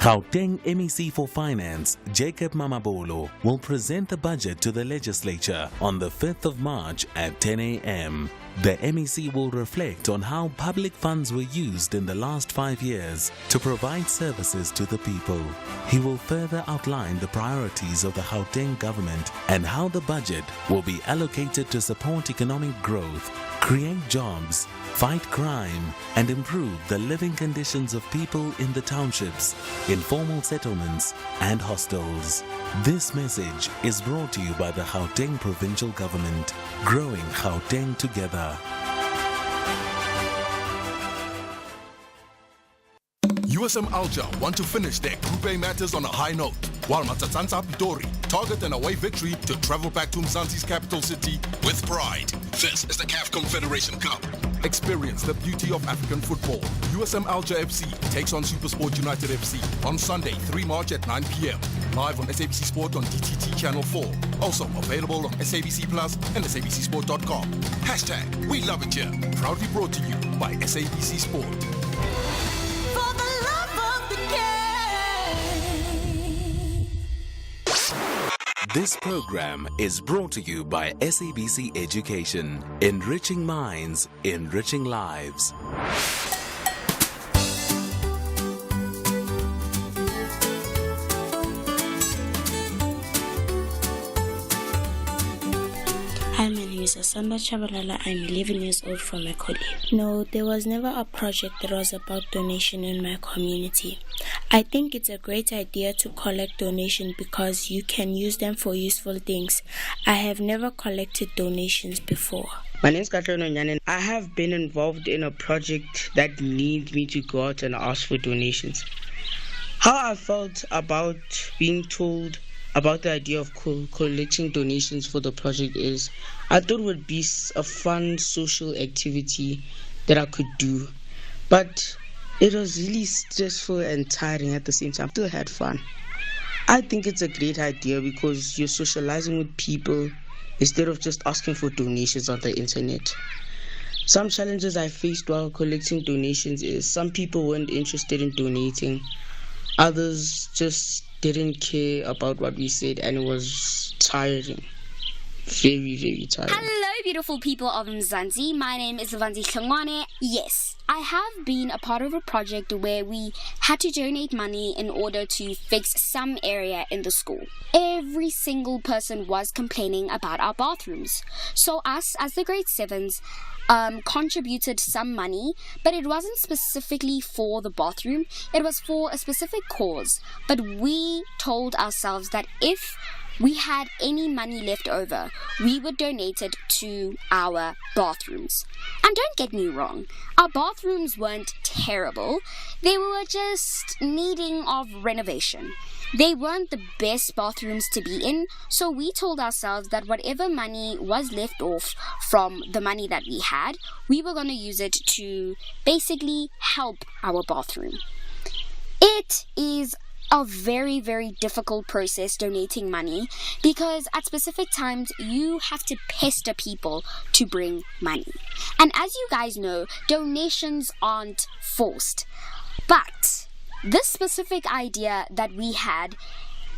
Gauteng MEC for Finance, Jacob Mamabolo, will present the budget to the legislature on the 5th of March at 10 a.m. The MEC will reflect on how public funds were used in the last 5 years to provide services to the people. He will further outline the priorities of the Gauteng government and how the budget will be allocated to support economic growth, create jobs, fight crime, and improve the living conditions of people in the townships, informal settlements, and hostels. This message is brought to you by the Gauteng Provincial Government, growing Gauteng together. USM Alja want to finish their Group A matters on a high note, while Matsatsansa Pitori target an away victory to travel back to Mzansi's capital city with pride. This is the CAF Confederation Cup. Experience the beauty of African football. USM Alja FC takes on Supersport United FC on Sunday, 3 March at 9 p.m. Live on SABC Sport on DTT Channel 4. Also available on SABC Plus and SABCSport.com. Hashtag We Love It Here. Proudly brought to you by SABC Sport. This program is brought to you by SABC Education, enriching minds, enriching lives. Hi, my name is Asamba Chabalala. I'm 11 years old from Ekoli. No, there was never a project that was about donation in my community. I think it's a great idea to collect donations because you can use them for useful things. I have never collected donations before. My name is Katlano Nyanen. I have been involved in a project that needs me to go out and ask for donations. How I felt about being told about the idea of collecting donations for the project is I thought it would be a fun social activity that I could do. But it was really stressful and tiring at the same time. Still had fun. I think it's a great idea because you're socializing with people instead of just asking for donations on the internet. Some challenges I faced while collecting donations is some people weren't interested in donating. Others just didn't care about what we said, and it was tiring. Very, very tiring. Hello, beautiful people of Mzansi. My name is Vanzi Hlongwane. Yes, I have been a part of a project where we had to donate money in order to fix some area in the school. Every single person was complaining about our bathrooms. So us, as the grade 7s, contributed some money, but it wasn't specifically for the bathroom. It was for a specific cause. But we told ourselves that if we had any money left over, we would donate it to our bathrooms. And don't get me wrong, our bathrooms weren't terrible. They were just needing of renovation. They weren't the best bathrooms to be in, so we told ourselves that whatever money was left off from the money that we had, we were going to use it to basically help our bathroom. It is a very, very difficult process donating money because at specific times you have to pester people to bring money. And as you guys know, donations aren't forced. But this specific idea that we had,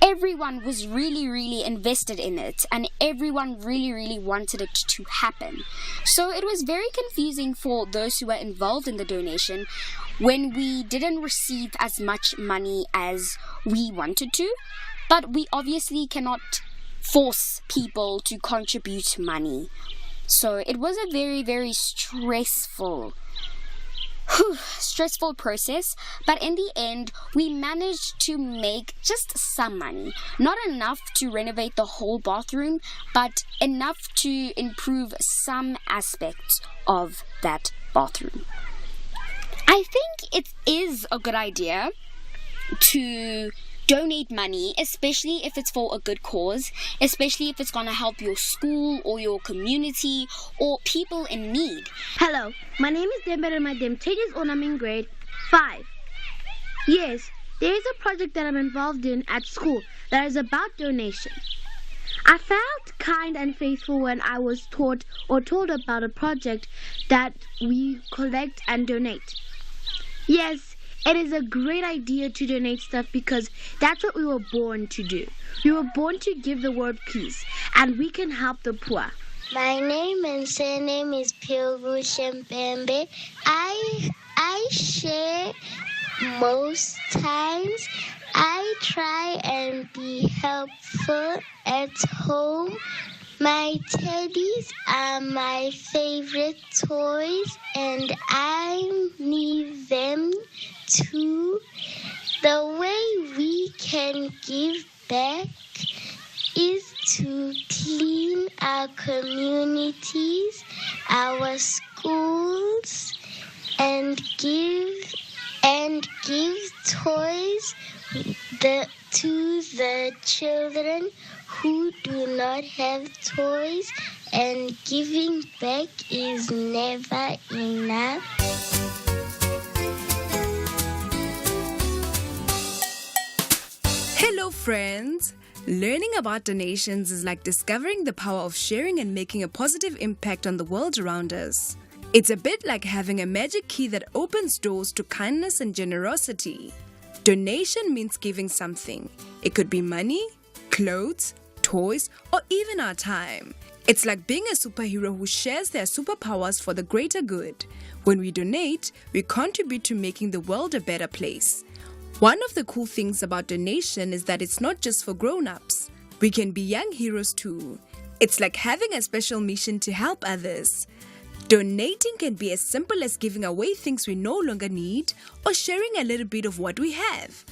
everyone was really, really invested in it, and everyone really, really wanted it to happen. So it was very confusing for those who were involved in the donation when we didn't receive as much money as we wanted to. But we obviously cannot force people to contribute money. So it was a very, very stressful process, but in the end we managed to make just some money. Not enough to renovate the whole bathroom, but enough to improve some aspects of that bathroom. I think it is a good idea to donate money, especially if it's for a good cause, especially if it's going to help your school or your community or people in need. Hello, my name is Dembele Madem. Tejas on, I'm in grade 5. Yes, there is a project that I'm involved in at school that is about donation. I felt kind and faithful when I was taught or told about a project that we collect and donate. Yes, it is a great idea to donate stuff because that's what we were born to do. We were born to give the world peace, and we can help the poor. My name and surname is Pilgu Shempembe. I share most times. I try and be helpful at home. My teddies are my favorite toys, and I need them too. The way we can give back is to clean our communities, our schools, and give toys to the children who do not have toys, and giving back is never enough. Hello friends! Learning about donations is like discovering the power of sharing and making a positive impact on the world around us. It's a bit like having a magic key that opens doors to kindness and generosity. Donation means giving something. It could be money, clothes, toys, or even our time. It's like being a superhero who shares their superpowers for the greater good. When we donate, we contribute to making the world a better place. One of the cool things about donation is that it's not just for grown-ups. We can be young heroes too. It's like having a special mission to help others. Donating can be as simple as giving away things we no longer need or sharing a little bit of what we have.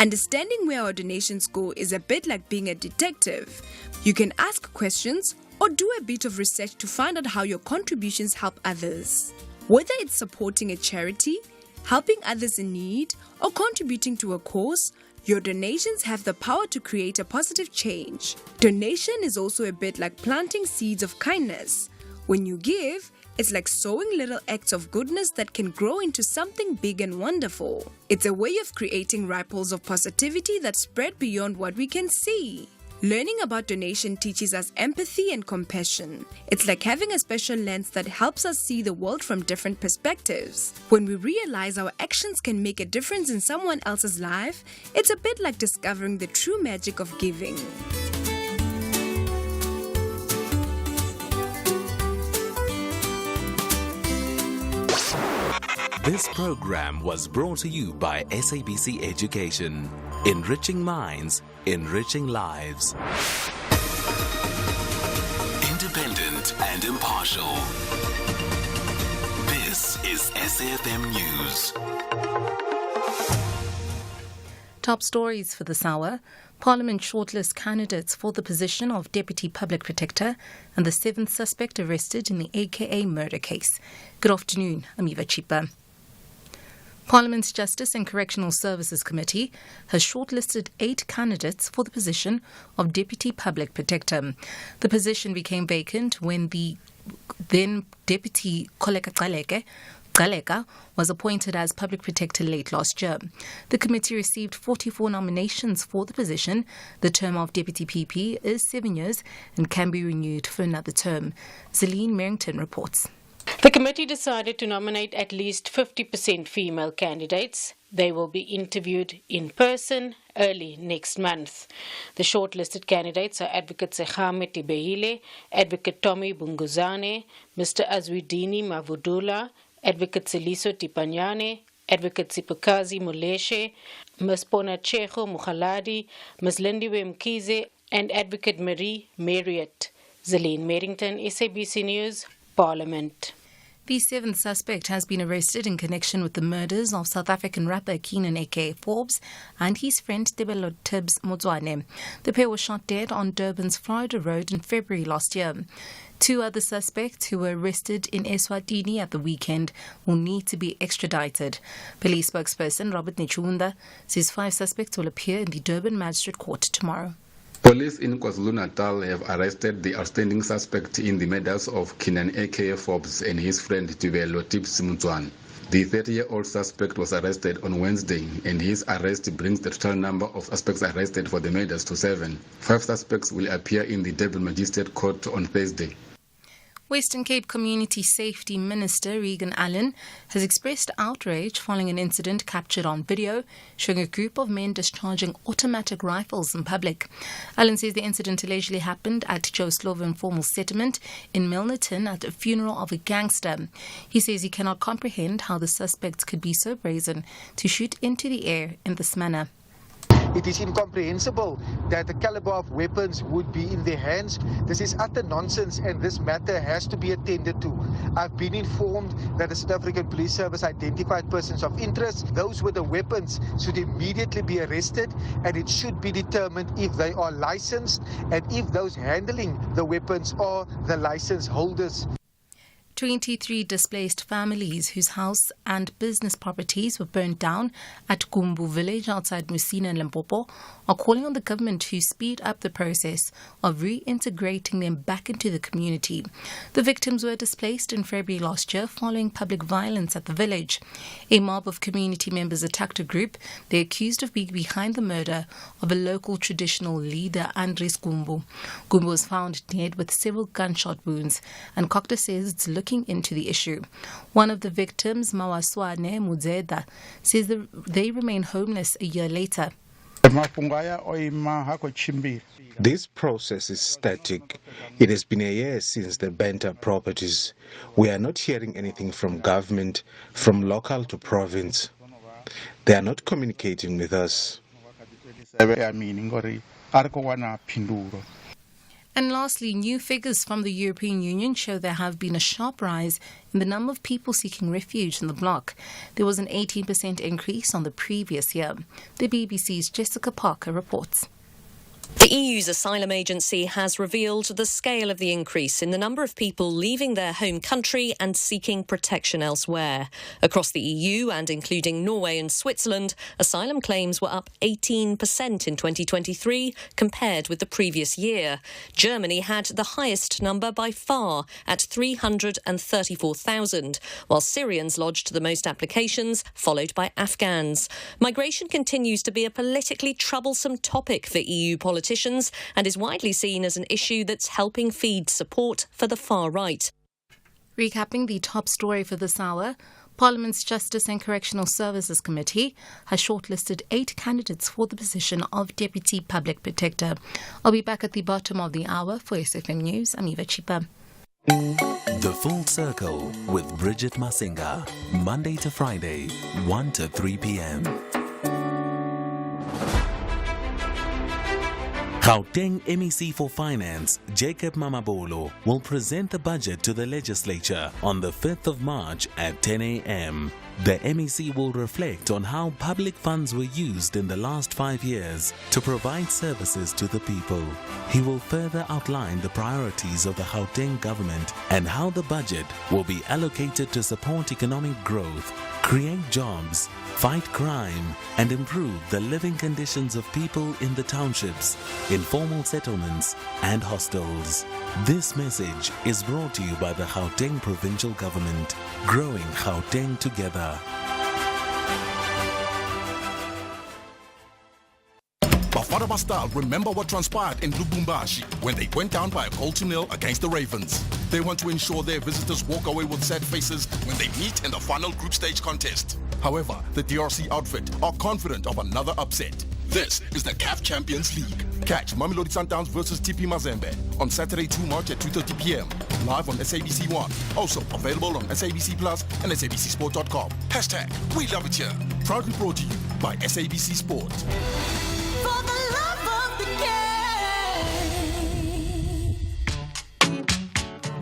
Understanding where our donations go is a bit like being a detective. You can ask questions or do a bit of research to find out how your contributions help others. Whether it's supporting a charity, helping others in need, or contributing to a cause, Your donations have the power to create a positive change. Donation is also a bit like planting seeds of kindness. When you give, it's like sowing little acts of goodness that can grow into something big and wonderful. It's a way of creating ripples of positivity that spread beyond what we can see. Learning about donation teaches us empathy and compassion. It's like having a special lens that helps us see the world from different perspectives. When we realize our actions can make a difference in someone else's life, it's a bit like discovering the true magic of giving. This program was brought to you by SABC Education. Enriching minds, enriching lives. Independent and impartial. This is SAFM News. Top stories for this hour. Parliament shortlists candidates for the position of Deputy Public Protector and the 7th suspect arrested in the AKA murder case. Good afternoon, I'm Eva Chipa. Parliament's Justice and Correctional Services Committee has shortlisted 8 candidates for the position of Deputy Public Protector. The position became vacant when the then Deputy Galeka was appointed as Public Protector late last year. The committee received 44 nominations for the position. The term of Deputy PP is 7 years and can be renewed for another term. Zelene Merrington reports. The committee decided to nominate at least 50% female candidates. They will be interviewed in person early next month. The shortlisted candidates are Advocate Sehame Tibehile, Advocate Tommy Bunguzane, Mr. Azwidini Mavudula, Advocate Seliso Tipanyane, Advocate Sipakazi Muleshe, Ms. Ponachejo Mukhaladi, Ms. Lindiwe Mkize, and Advocate Marie Marriott. Zelene Merrington, SABC News, Parliament. The 7th suspect has been arrested in connection with the murders of South African rapper Keenan A.K. Forbes and his friend Tebelo Tibbs Motswane. The pair were shot dead on Durban's Florida Road in February last year. 2 other suspects who were arrested in Eswatini at the weekend will need to be extradited. Police spokesperson Robert Nichunda says 5 suspects will appear in the Durban Magistrate Court tomorrow. Police in KwaZulu-Natal have arrested the outstanding suspect in the murders of Keenan A.K. Forbes and his friend Tibelo Tibbs Motswane. The 30-year-old suspect was arrested on Wednesday, and his arrest brings the total number of suspects arrested for the murders to 7. 5 suspects will appear in the Durban Magistrate Court on Thursday. Western Cape Community Safety Minister Regan Allen has expressed outrage following an incident captured on video showing a group of men discharging automatic rifles in public. Allen says the incident allegedly happened at Joe Slovo Informal Settlement in Milnerton at a funeral of a gangster. He says he cannot comprehend how the suspects could be so brazen to shoot into the air in this manner. It is incomprehensible that the caliber of weapons would be in their hands. This is utter nonsense, and this matter has to be attended to. I've been informed that the South African Police Service identified persons of interest. Those with the weapons should immediately be arrested, and it should be determined if they are licensed and if those handling the weapons are the license holders. 23 displaced families whose house and business properties were burned down at Kumbu village outside Musina and Limpopo are calling on the government to speed up the process of reintegrating them back into the community. The victims were displaced in February last year following public violence at the village. A mob of community members attacked a group they accused of being behind the murder of a local traditional leader, Andres Kumbu. Kumbu was found dead with several gunshot wounds, and Kokta says it's looking into the issue. One of the victims, Mawaswane Mudzeda, says they remain homeless a year later. This process is static. It has been a year since the burnt-up properties. We are not hearing anything from government, from local to province. They are not communicating with us. And lastly, new figures from the European Union show there have been a sharp rise in the number of people seeking refuge in the bloc. There was an 18% increase on the previous year. The BBC's Jessica Parker reports. The EU's asylum agency has revealed the scale of the increase in the number of people leaving their home country and seeking protection elsewhere. Across the EU and including Norway and Switzerland, asylum claims were up 18% in 2023 compared with the previous year. Germany had the highest number by far at 334,000, while Syrians lodged the most applications, followed by Afghans. Migration continues to be a politically troublesome topic for EU politicians and is widely seen as an issue that's helping feed support for the far right. Recapping the top story for this hour, Parliament's Justice and Correctional Services Committee has shortlisted 8 candidates for the position of Deputy Public Protector. I'll be back at the bottom of the hour. For SFM News, I'm Eva Chipa. The Full Circle with Bridget Masinga, Monday to Friday, 1 to 3 p.m. Gauteng MEC for Finance, Jacob Mamabolo, will present the budget to the legislature on the 5th of March at 10 a.m. The MEC will reflect on how public funds were used in the last 5 years to provide services to the people. He will further outline the priorities of the Gauteng government and how the budget will be allocated to support economic growth, create jobs, fight crime, and improve the living conditions of people in the townships, informal settlements, and hostels. This message is brought to you by the Gauteng Provincial Government, growing Gauteng together. Bafana style, remember what transpired in Lubumbashi when they went down by a goal to 0 against the Ravens. They want to ensure their visitors walk away with sad faces when they meet in the final group stage contest. However, the DRC outfit are confident of another upset. This is the CAF Champions League. Catch Mamelodi Sundowns versus TP Mazembe on Saturday 2 March at 2:30 p.m. live on SABC1. Also available on SABC Plus and SABCSport.com. Hashtag We Love It Here. Proudly brought to you by SABC Sport. For the love of the game.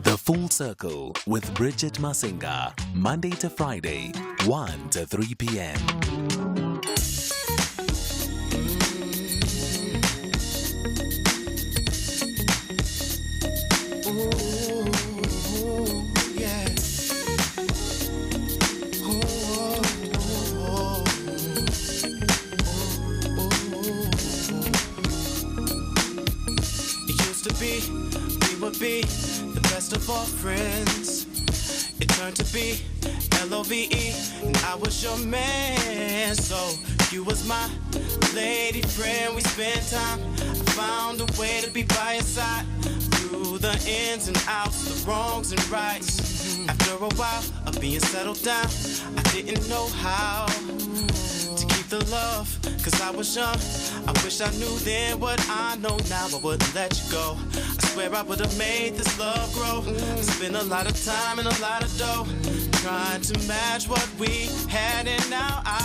The Full Circle with Bridget Masinga, Monday to Friday, 1 to 3 p.m. Be the best of all friends. It turned to be LOVE, and I was your man. So you was my lady friend. We spent time. I found a way to be by your side through the ins and outs, the wrongs and rights. After a while of being settled down, I didn't know how to keep the love, 'cause I was young. I wish I knew then what I know now. I wouldn't let you go. I swear I would have made this love grow. I spent a lot of time and a lot of dough trying to match what we had, and now I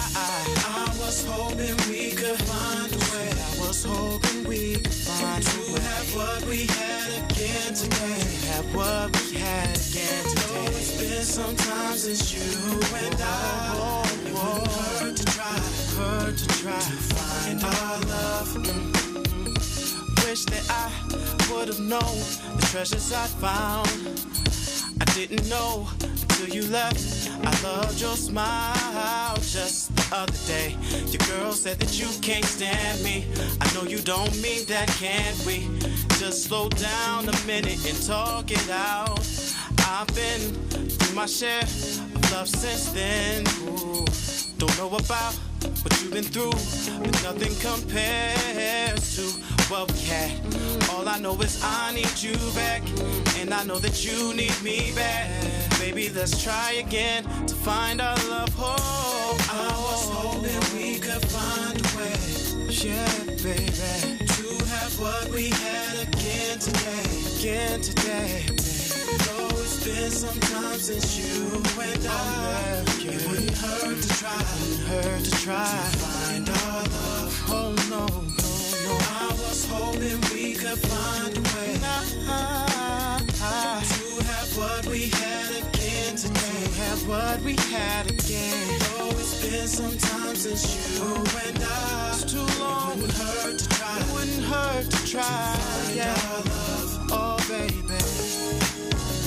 was hoping we could find a way. I was hoping we could find a way to have what we had again today. Have what we had again today. Oh, it's been some time since you and I. It wouldn't hurt to try to find our love. Wish that I would have known the treasures I found. I didn't know until you left. I loved your smile just the other day. Your girl said that you can't stand me. I know you don't mean that, can't we? Just slow down a minute and talk it out. I've been through my share of love since then. Ooh, don't know about what you've been through, but nothing compares to what we had. All I know is I need you back, and I know that you need me back. Baby, let's try again to find our love. Oh, I was hoping we could find a way, yeah, baby, to have what we had again today. Though it's been some time since you and I, it wouldn't hurt to try to find our love. Oh no, I was hoping we could find a way to have what we had again again today. To have what we had again. Oh, it's been some time since you and I. It's too long. It wouldn't hurt to try. It wouldn't hurt to try. To find our love. Oh, baby.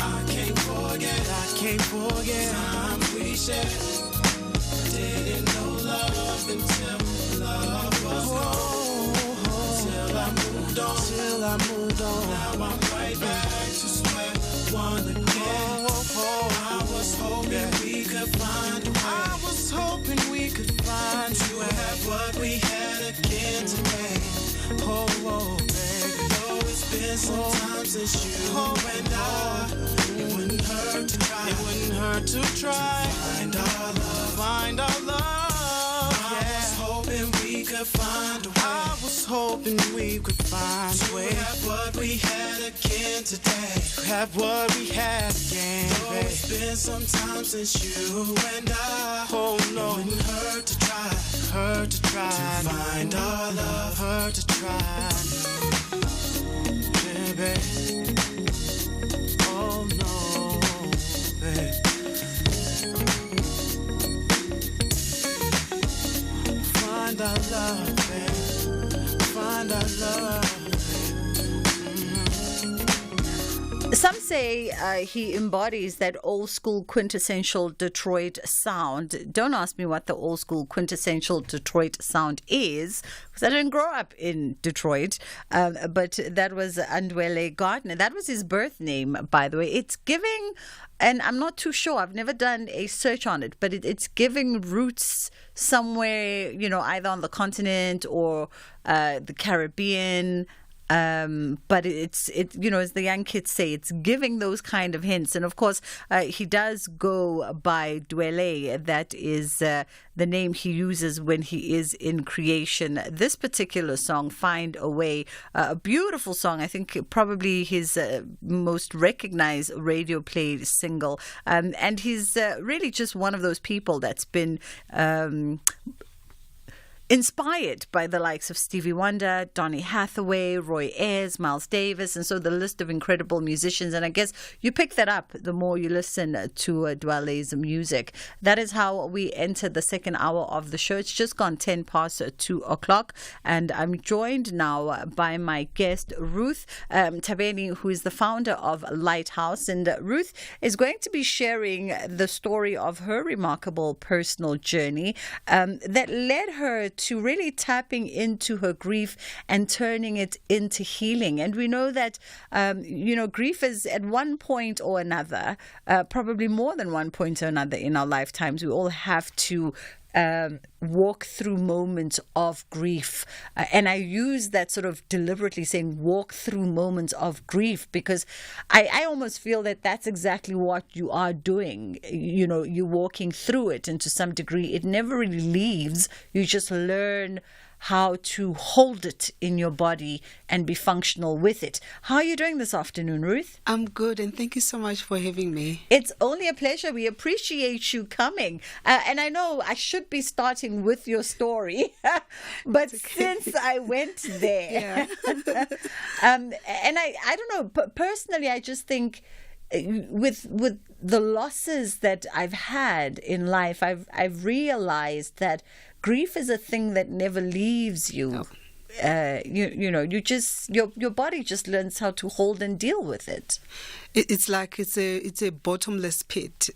I can't forget times we shared. Didn't know love until love was gone. Till I moved on. Now I'm right back to square one again. I was hoping we could find a way. I was hoping we could find a way. To have what we had again today. Oh, baby. Oh, it's been some time since you and I. It wouldn't hurt to try. It wouldn't hurt to try. Find our love. Find our love. I was hoping we could find a way. I was hoping we could find a way. To have what we had again today. To have what we had again. Oh, it's been some time since you and I. Oh no. It wouldn't hurt to try. Hurt to try. To find our love. Hurt to try. Baby. Oh no, babe. Find our love, babe. Find our love. Some say he embodies that old school quintessential Detroit sound. Don't ask me what the old school quintessential Detroit sound is, because I didn't grow up in Detroit. But that was Andwele Gardner. That was his birth name, by the way. It's giving, and I'm not too sure, I've never done a search on it, but it's giving roots somewhere, either on the continent or the Caribbean. But it's as the young kids say, it's giving those kind of hints. And of course, he does go by Dwele. That is the name he uses when he is in creation. This particular song, Find a Way, a beautiful song. I think probably his most recognized radio played single. And he's really just one of those people that's been inspired by the likes of Stevie Wonder, Donny Hathaway, Roy Ayers, Miles Davis, and so the list of incredible musicians. And I guess you pick that up the more you listen to Dwele's music. That is how we enter the second hour of the show. It's just gone 10 past 2 o'clock, and I'm joined now by my guest, Ruth Tabeni, who is the founder of Lighthouse. And Ruth is going to be sharing the story of her remarkable personal journey that led her to really tapping into her grief and turning it into healing. And we know that, grief is at one point or another, probably more than one point or another in our lifetimes. We all have to walk through moments of grief. And I use that sort of deliberately, saying walk through moments of grief, because I almost feel that that's exactly what you are doing. You're walking through it, and to some degree it never really leaves. You just learn how to hold it in your body and be functional with it. How are you doing this afternoon, Ruth? I'm good, and thank you so much for having me. It's only a pleasure. We appreciate you coming. And I know I should be starting with your story, but since I went there, and I don't know, personally, I just think with the losses that I've had in life, I've realized that grief is a thing that never leaves you. You just your body just learns how to hold and deal with it. It's like it's a bottomless pit,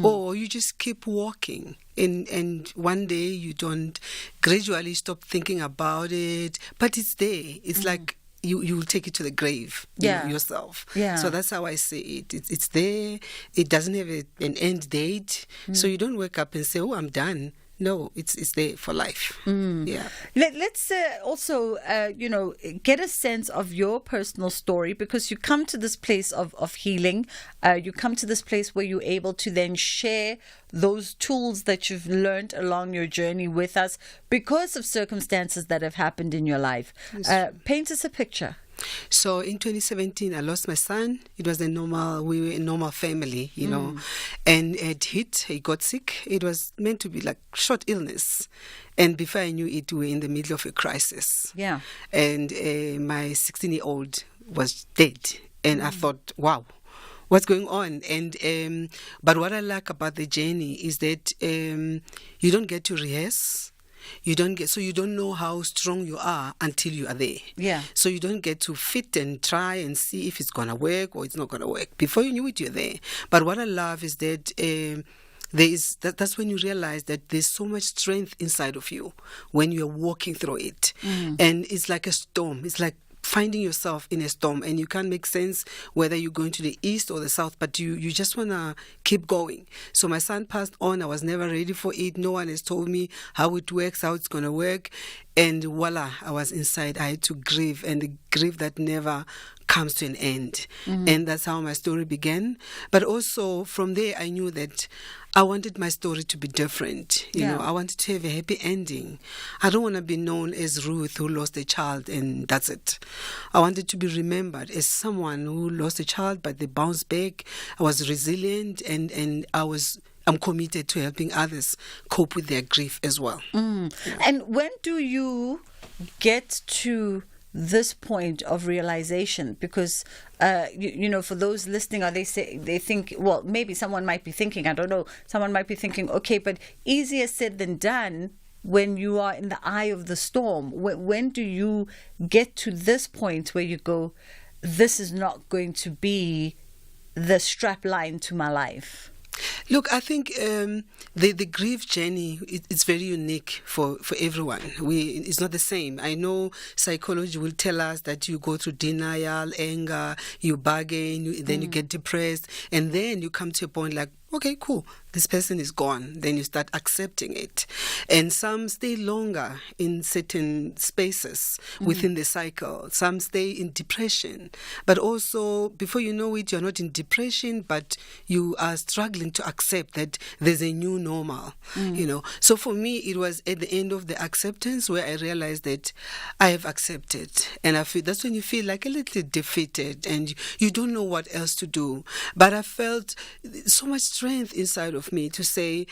or you just keep walking, and one day you don't gradually stop thinking about it, but it's there. It's like you will take it to the grave yourself. Yeah. So that's how I see it. It's there. It doesn't have an end date. So you don't wake up and say, "Oh, I'm done." No, it's there for life. Yeah. Let's also, get a sense of your personal story, because you come to this place of healing. You come to this place where you're able to then share those tools that you've learned along your journey with us because of circumstances that have happened in your life. Paint us a picture. So in 2017, I lost my son. It was we were a normal family, and he got sick. It was meant to be like short illness. And before I knew it, we were in the middle of a crisis. Yeah. And my 16-year-old was dead. And I thought, wow, what's going on. And but what I like about the journey is that you don't get to rehearse. You don't know how strong you are until you are there. Yeah. So you don't get to fit and try and see if it's gonna work or it's not gonna work. Before you knew it, you're there. But what I love is that that's when you realize that there's so much strength inside of you when you're walking through it. And it's like a storm. It's like finding yourself in a storm, and you can't make sense whether you're going to the east or the south, but you just want to keep going. So my son passed on. I was never ready for it. No one has told me how it works, how it's going to work. And voila, I was inside. I had to grieve, and the grief that never comes to an end. And that's how my story began. But also from there, I knew that I wanted my story to be different. You know, I wanted to have a happy ending. I don't want to be known as Ruth who lost a child and that's it. I wanted to be remembered as someone who lost a child, but they bounced back. I was resilient, and I'm committed to helping others cope with their grief as well. And when do you get to this point of realization? Because you know, for those listening, they think, well, maybe someone might be thinking, I don't know, someone might be thinking, okay, but easier said than done when you are in the eye of the storm. When do you get to this point where you go, this is not going to be the strap line to my life? Look, I think the grief journey, it's very unique for everyone. It's not the same. I know psychology will tell us that you go through denial, anger, you bargain, then you get depressed, and then you come to a point like, okay, cool, this person is gone. Then you start accepting it. And some stay longer in certain spaces within the cycle. Some stay in depression. But also, before you know it, you're not in depression, but you are struggling to accept that there's a new normal, you know. So for me, it was at the end of the acceptance where I realized that I have accepted. And I feel that's when you feel like a little defeated and you don't know what else to do. But I felt so much strength inside of me to say,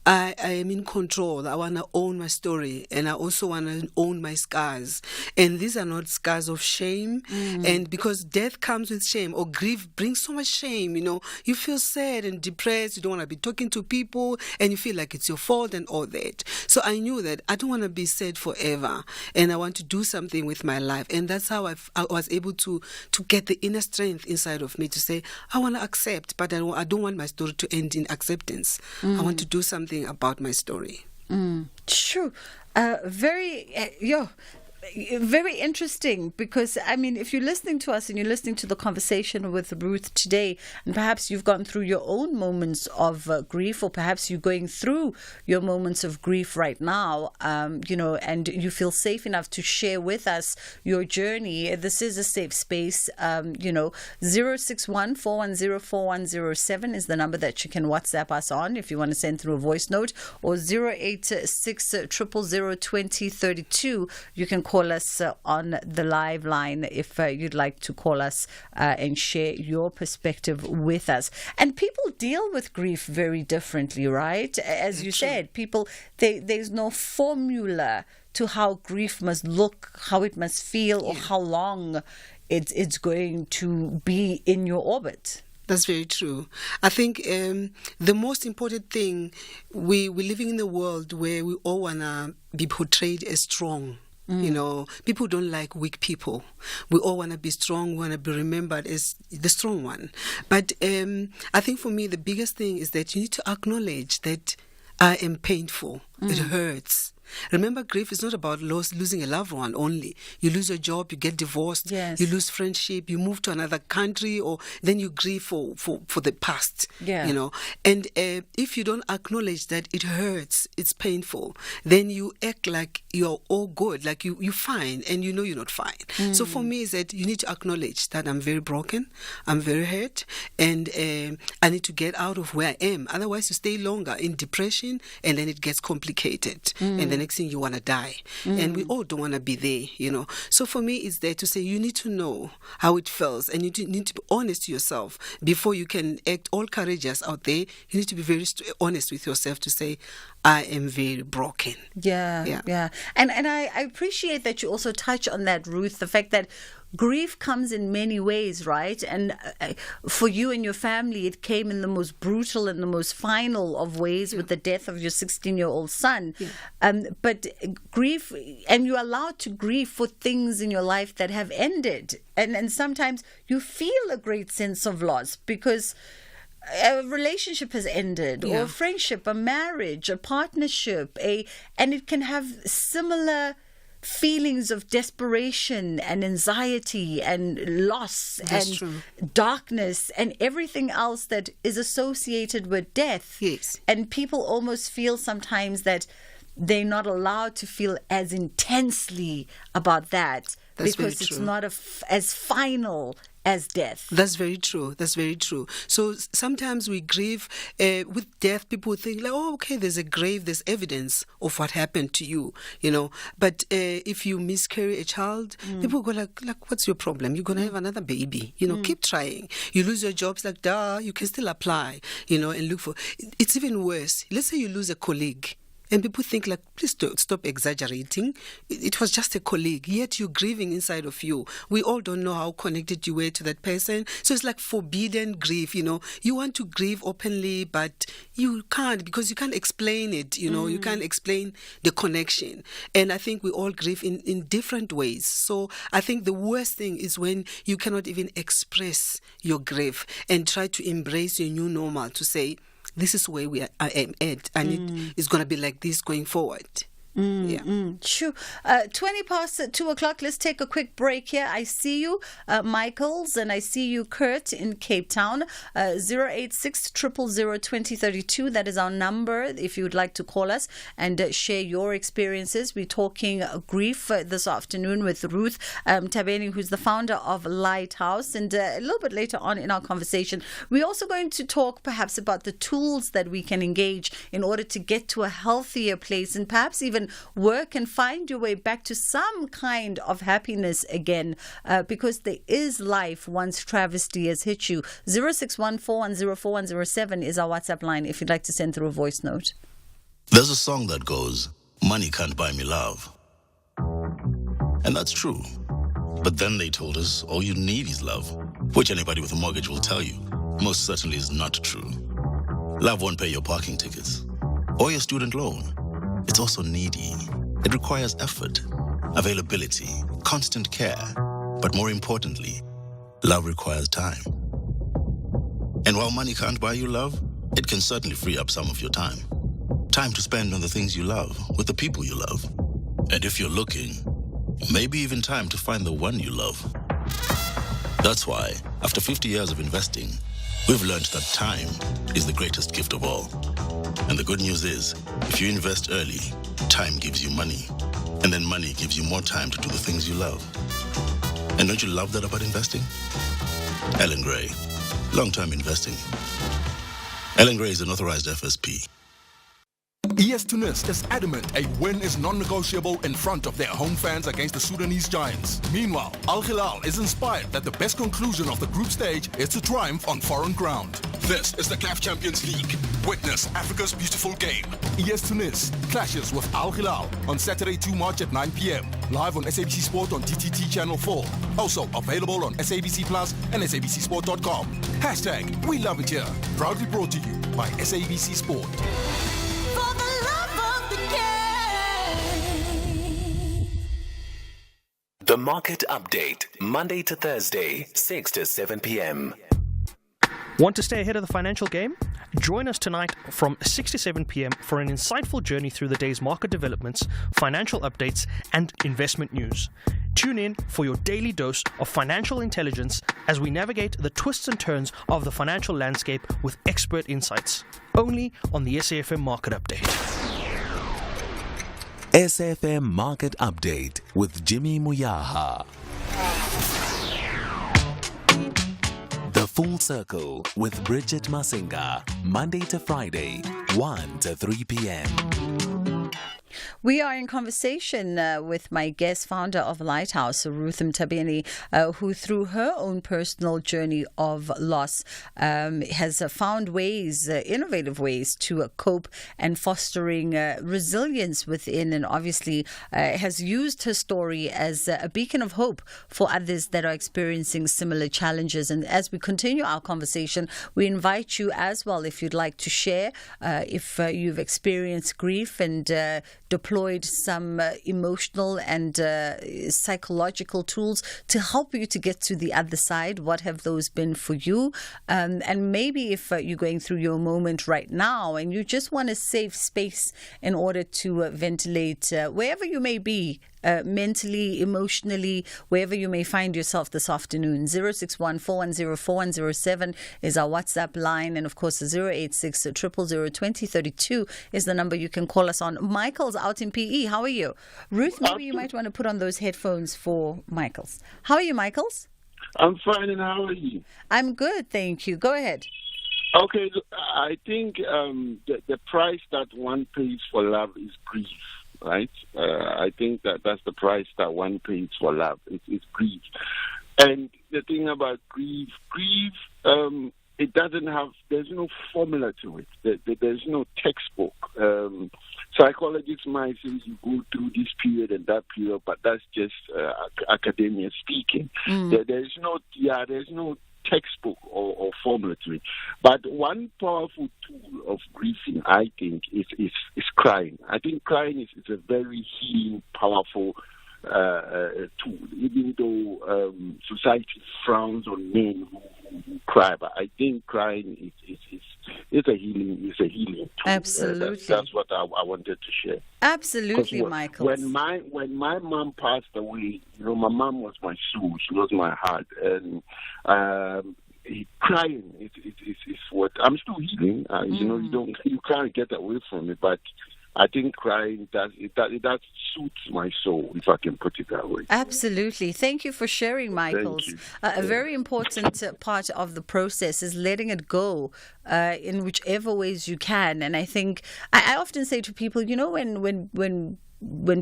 I am in control. I want to own my story, and I also want to own my scars. And these are not scars of shame. And because death comes with shame, or grief brings so much shame, you know, you feel sad and depressed. You don't want to be talking to people, and you feel like it's your fault and all that. So I knew that I don't want to be sad forever, and I want to do something with my life. And that's how I was able to get the inner strength inside of me to say, I want to accept, but I don't want my story to end in acceptance. I want to do something about my story. Sure. Very interesting, because I mean, if you're listening to us and you're listening to the conversation with Ruth today, and perhaps you've gone through your own moments of grief, or perhaps you're going through your moments of grief right now, you know, and you feel safe enough to share with us your journey, this is a safe space. You know, 061-410-4107 is the number that you can WhatsApp us on if you want to send through a voice note, or 086-000-2032. You can call us on the live line if you'd like to call us and share your perspective with us. And people deal with grief very differently, right? As you said, people, there's no formula to how grief must look, how it must feel, or how long it's going to be in your orbit. That's very true. I think the most important thing, we're living in a world where we all want to be portrayed as strong. You know, people don't like weak people. We all want to be strong. We want to be remembered as the strong one. But I think for me, the biggest thing is that you need to acknowledge that I am painful. It hurts. Remember, grief is not about losing a loved one only. You lose your job, you get divorced, you lose friendship, you move to another country, or then you grieve for the past. You know, and if you don't acknowledge that it hurts, it's painful, then you act like you're all good, like you're fine, and you know you're not fine. So for me, is that you need to acknowledge that I'm very broken, I'm very hurt, and I need to get out of where I am. Otherwise, you stay longer in depression, and then it gets complicated. And the next thing you want to die. And we all don't want to be there, you know. So for me, it's there to say you need to know how it feels, and you need to be honest to yourself before you can act all courageous out there. You need to be very honest with yourself to say, I am very broken. Yeah. And I appreciate that you also touch on that, Ruth, the fact that grief comes in many ways, right? And for you and your family, it came in the most brutal and the most final of ways with the death of your 16-year-old son. But grief, and you're allowed to grieve for things in your life that have ended. And sometimes you feel a great sense of loss because a relationship has ended, or a friendship, a marriage, a partnership, and it can have similar feelings of desperation and anxiety and loss darkness and everything else that is associated with death. Yes. And people almost feel sometimes that they're not allowed to feel as intensely about that. That's because it's not as final as death. That's very true. That's very true. So sometimes we grieve with death. People think like, oh, okay, there's a grave, there's evidence of what happened to you, you know. But if you miscarry a child, people go like, what's your problem? You're gonna have another baby, you know. Keep trying. You lose your jobs, like, you can still apply, you know, and look for. It's even worse. Let's say you lose a colleague. And people think like, please stop exaggerating. It was just a colleague, yet you're grieving inside of you. We all don't know how connected you were to that person. So it's like forbidden grief, you know. You want to grieve openly, but you can't because you can't explain it, you know. You can't explain the connection. And I think we all grieve in different ways. So I think the worst thing is when you cannot even express your grief and try to embrace your new normal to say, this is where I am at, and it's going to be like this going forward. Sure. 20 past 2 o'clock. Let's take a quick break here. I see you, Michaels, and I see you, Kurt, in Cape Town. 086 000 2032. That is our number if you would like to call us and share your experiences. We're talking grief this afternoon with Ruth Tabeni, who's the founder of Lighthouse. And a little bit later on in our conversation, we're also going to talk perhaps about the tools that we can engage in order to get to a healthier place and perhaps even work and find your way back to some kind of happiness again, because there is life once travesty has hit you. 0614104107 is our WhatsApp line if you'd like to send through a voice note. There's a song that goes, "Money can't buy me love." And that's true. But then they told us all you need is love, which anybody with a mortgage will tell you most certainly is not true. Love won't pay your parking tickets or your student loan. It's also needy. It requires effort, availability, constant care. But more importantly, love requires time. And while money can't buy you love, it can certainly free up some of your time. Time to spend on the things you love, with the people you love. And if you're looking, maybe even time to find the one you love. That's why, after 50 years of investing, we've learned that time is the greatest gift of all. And the good news is, if you invest early, time gives you money. And then money gives you more time to do the things you love. And don't you love that about investing? Ellen Gray, long-term investing. Ellen Gray is an authorized FSP. ES Tunis is adamant a win is non-negotiable in front of their home fans against the Sudanese Giants. Meanwhile, Al Hilal is inspired that the best conclusion of the group stage is to triumph on foreign ground. This is the CAF Champions League. Witness Africa's beautiful game. ES Tunis clashes with Al Hilal on Saturday 2 March at 9 p.m. Live on SABC Sport on DTT Channel 4. Also available on SABC Plus and SABCSport.com. # We Love It Here. Proudly brought to you by SABC Sport. The Market Update, Monday to Thursday, 6 to 7 p.m. Want to stay ahead of the financial game? Join us tonight from 6 to 7 p.m. for an insightful journey through the day's market developments, financial updates, and investment news. Tune in for your daily dose of financial intelligence as we navigate the twists and turns of the financial landscape with expert insights. Only on the SAFM Market Update. SAFM Market Update with Jimmy Muyaha. The Full Circle with Bridget Masinga, Monday to Friday, 1 to 3 p.m. We are in conversation with my guest, founder of Lighthouse, Ruth Mtabeni, who through her own personal journey of loss has found ways, innovative ways to cope and fostering resilience within, and obviously has used her story as a beacon of hope for others that are experiencing similar challenges. And as we continue our conversation, we invite you as well, if you'd like to share, if you've experienced grief and deployed some emotional and psychological tools to help you to get to the other side. What have those been for you? And maybe if you're going through your moment right now and you just want a safe space in order to ventilate wherever you may be, mentally, emotionally, wherever you may find yourself this afternoon. 061-410-4107 is our WhatsApp line. And of course, 086-000-2032 is the number you can call us on. Michael's out in PE. How are you? Ruth, maybe you might want to put on those headphones for Michael's. How are you, Michael's? I'm fine, and how are you? I'm good, thank you. Go ahead. Okay, I think the price that one pays for love is grief. Right? I think that's the price that one pays for love. It's grief. And the thing about grief, it doesn't have, there's no formula to it. There's no textbook. Psychologists might say you go through this period and that period, but that's just academia speaking. There's no textbook or formula to it. But one powerful tool of grieving, I think, is crying. I think crying is a very healing, powerful tool, even though society frowns on men who cry. But I think crying is a healing tool. Absolutely. That's what I wanted to share. Absolutely, Michael. When my mom passed away, my mom was my soul. She was my heart, and crying is what I'm still healing. You can't get away from it, but I think crying that suits my soul, if I can put it that way. Absolutely. Thank you for sharing, Michaels. A very important part of the process is letting it go in whichever ways you can. And I think I often say to people, when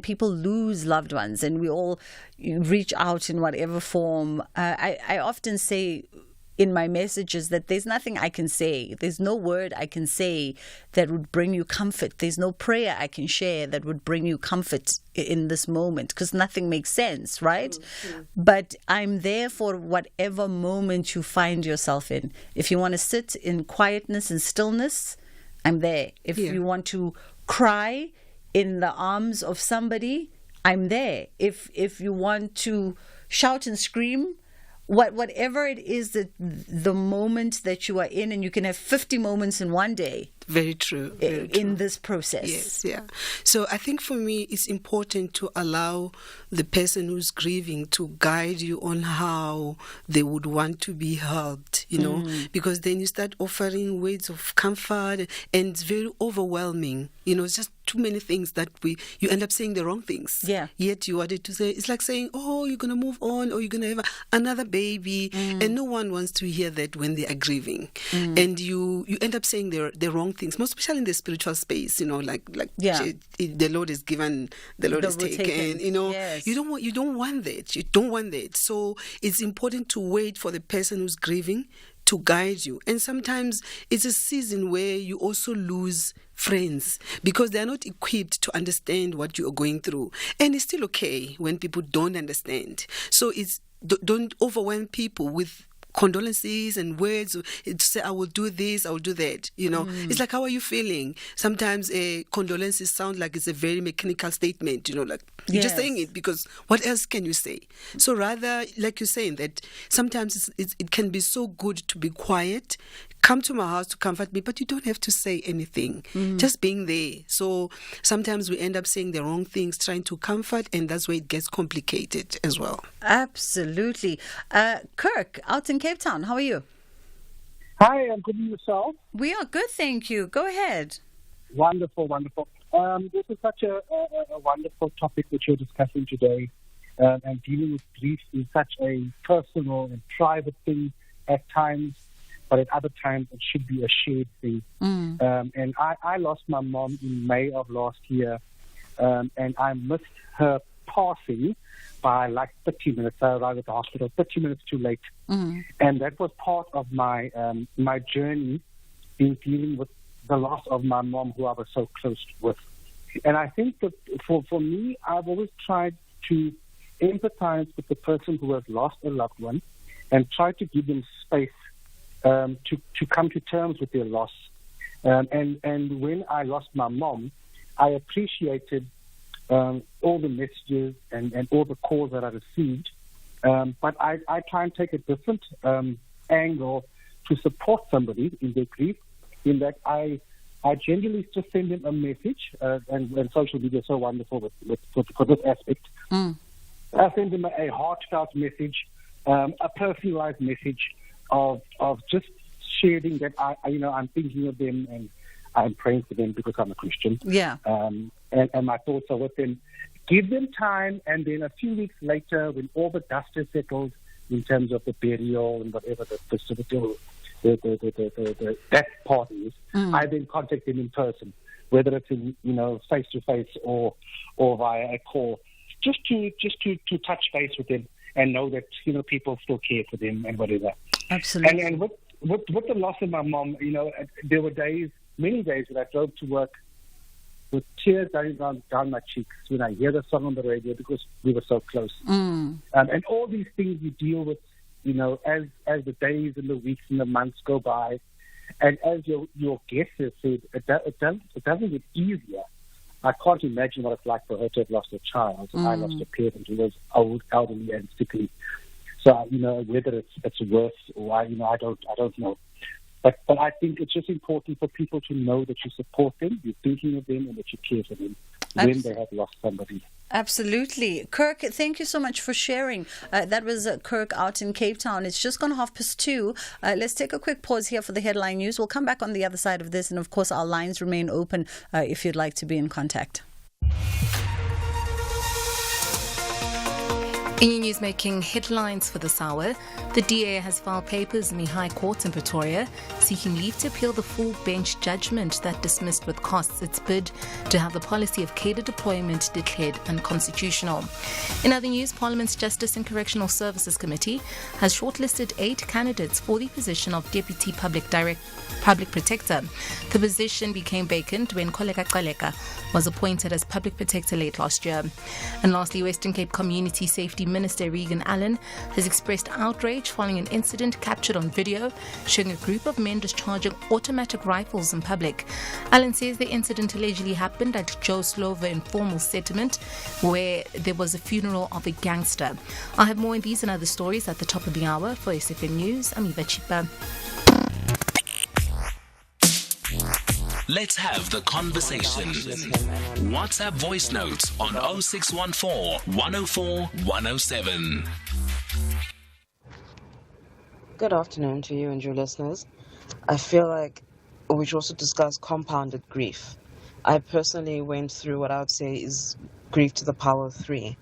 people lose loved ones and we all reach out in whatever form, I often say in my messages that there's nothing I can say. There's no word I can say that would bring you comfort. There's no prayer I can share that would bring you comfort in this moment, because nothing makes sense, right? Mm-hmm. But I'm there for whatever moment you find yourself in. If you want to sit in quietness and stillness, I'm there. If you want to cry in the arms of somebody, I'm there. If you want to shout and scream, whatever it is that the moment that you are in, and you can have 50 moments in one day. Very true. In this process. Yes, yeah. So I think for me, it's important to allow the person who's grieving to guide you on how they would want to be helped, because then you start offering words of comfort, and it's very overwhelming. It's just too many things that you end up saying the wrong things. Yeah. Yet you wanted to say, it's like saying, oh, you're going to move on, or you're going to have another baby. And no one wants to hear that when they are grieving. And you end up saying the wrong things, most especially in the spiritual space, the Lord is given, the Lord is taken. Yes. You don't want that. You don't want that. So it's important to wait for the person who's grieving to guide you. And sometimes it's a season where you also lose friends because they're not equipped to understand what you are going through. And it's still okay when people don't understand. So don't overwhelm people with condolences and words to say, I will do this, I will do that. It's like, how are you feeling? Sometimes condolences sound like it's a very mechanical statement, you're just saying it because what else can you say? So rather, like you're saying, that sometimes it can be so good to be quiet, come to my house to comfort me, but you don't have to say anything, just being there. So sometimes we end up saying the wrong things, trying to comfort, and that's where it gets complicated as well. Absolutely. Kirk, out in Cape Town, how are you? Hi, I'm good. And yourself? We are good, thank you. Go ahead. Wonderful. This is such a wonderful topic which you're discussing today. And dealing with grief is such a personal and private thing at times, but at other times it should be a shared thing. And I lost my mom in May of last year. and I missed her passing by like 30 minutes. I arrived at the hospital 30 minutes too late. And that was part of my my journey in dealing with the loss of my mom, who I was so close with. And I think that for me, I've always tried to empathize with the person who has lost a loved one and try to give them space to come to terms with their loss. And when I lost my mom, I appreciated all the messages and all the calls that I received. But I try and take a different angle to support somebody in their grief, in that I generally just send them a message, and social media is so wonderful for this aspect. I send them a heartfelt message, a personalized message of just sharing that I'm thinking of them and I'm praying for them because I'm a Christian. Yeah. And my thoughts are with them. Give them time, and then a few weeks later, when all the dust is settled in terms of the burial and whatever the that part is, I then contact them in person, whether it's in face to face or via a call, just to touch base with them and know that people still care for them and whatever. Absolutely. And with the loss of my mom, there were many days that I drove to work with tears down my cheeks when I hear the song on the radio because we were so close. And all these things you deal with, as the days and the weeks and the months go by. And as your guest has said, it doesn't get easier. I can't imagine what it's like for her to have lost a child. I lost a parent who was old, elderly, and sickly. So whether it's worse or I don't know. But I think it's just important for people to know that you support them, you're thinking of them, and that you care for them when they have lost somebody. Absolutely. Kirk, thank you so much for sharing. That was Kirk out in Cape Town. It's just gone 2:30. Let's take a quick pause here for the headline news. We'll come back on the other side of this. And, of course, our lines remain open if you'd like to be in contact. In your news making headlines for this hour, the DA has filed papers in the High Court in Pretoria seeking leave to appeal the full bench judgment that dismissed with costs its bid to have the policy of cadre deployment declared unconstitutional. In other news, Parliament's Justice and Correctional Services Committee has shortlisted 8 candidates for the position of Deputy Public Protector. The position became vacant when Koleka Kaleka was appointed as Public Protector late last year. And lastly, Western Cape Community Safety Minister Regan Allen has expressed outrage following an incident captured on video showing a group of men discharging automatic rifles in public. Allen says the incident allegedly happened at Joe Slovo Informal Settlement, where there was a funeral of a gangster. I'll have more on these and other stories at the top of the hour. For SFM News, I'm Eva Chipa. Let's have the conversation. WhatsApp voice notes on 0614 104 107. Good afternoon to you and your listeners. I feel like we should also discuss compounded grief. I personally went through what I would say is grief to the power of 3.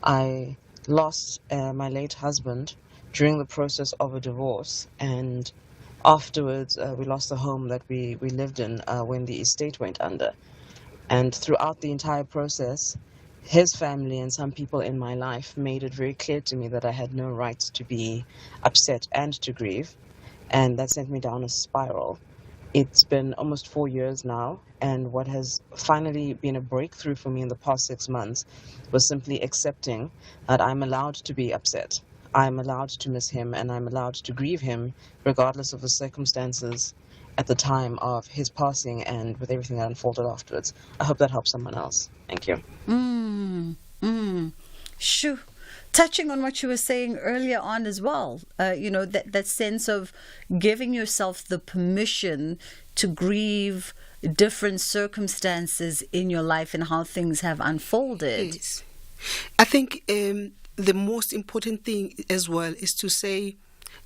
I lost my late husband during the process of a divorce, and afterwards, we lost the home that we lived in when the estate went under. And throughout the entire process, his family and some people in my life made it very clear to me that I had no right to be upset and to grieve. And that sent me down a spiral. It's been almost 4 years now, and what has finally been a breakthrough for me in the past 6 months was simply accepting that I'm allowed to be upset. I'm allowed to miss him, and I'm allowed to grieve him regardless of the circumstances at the time of his passing and with everything that unfolded afterwards. I hope that helps someone else. Thank you. Shoo. Touching on what you were saying earlier on as well, that sense of giving yourself the permission to grieve different circumstances in your life and how things have unfolded. Yes. I think the most important thing as well is to say,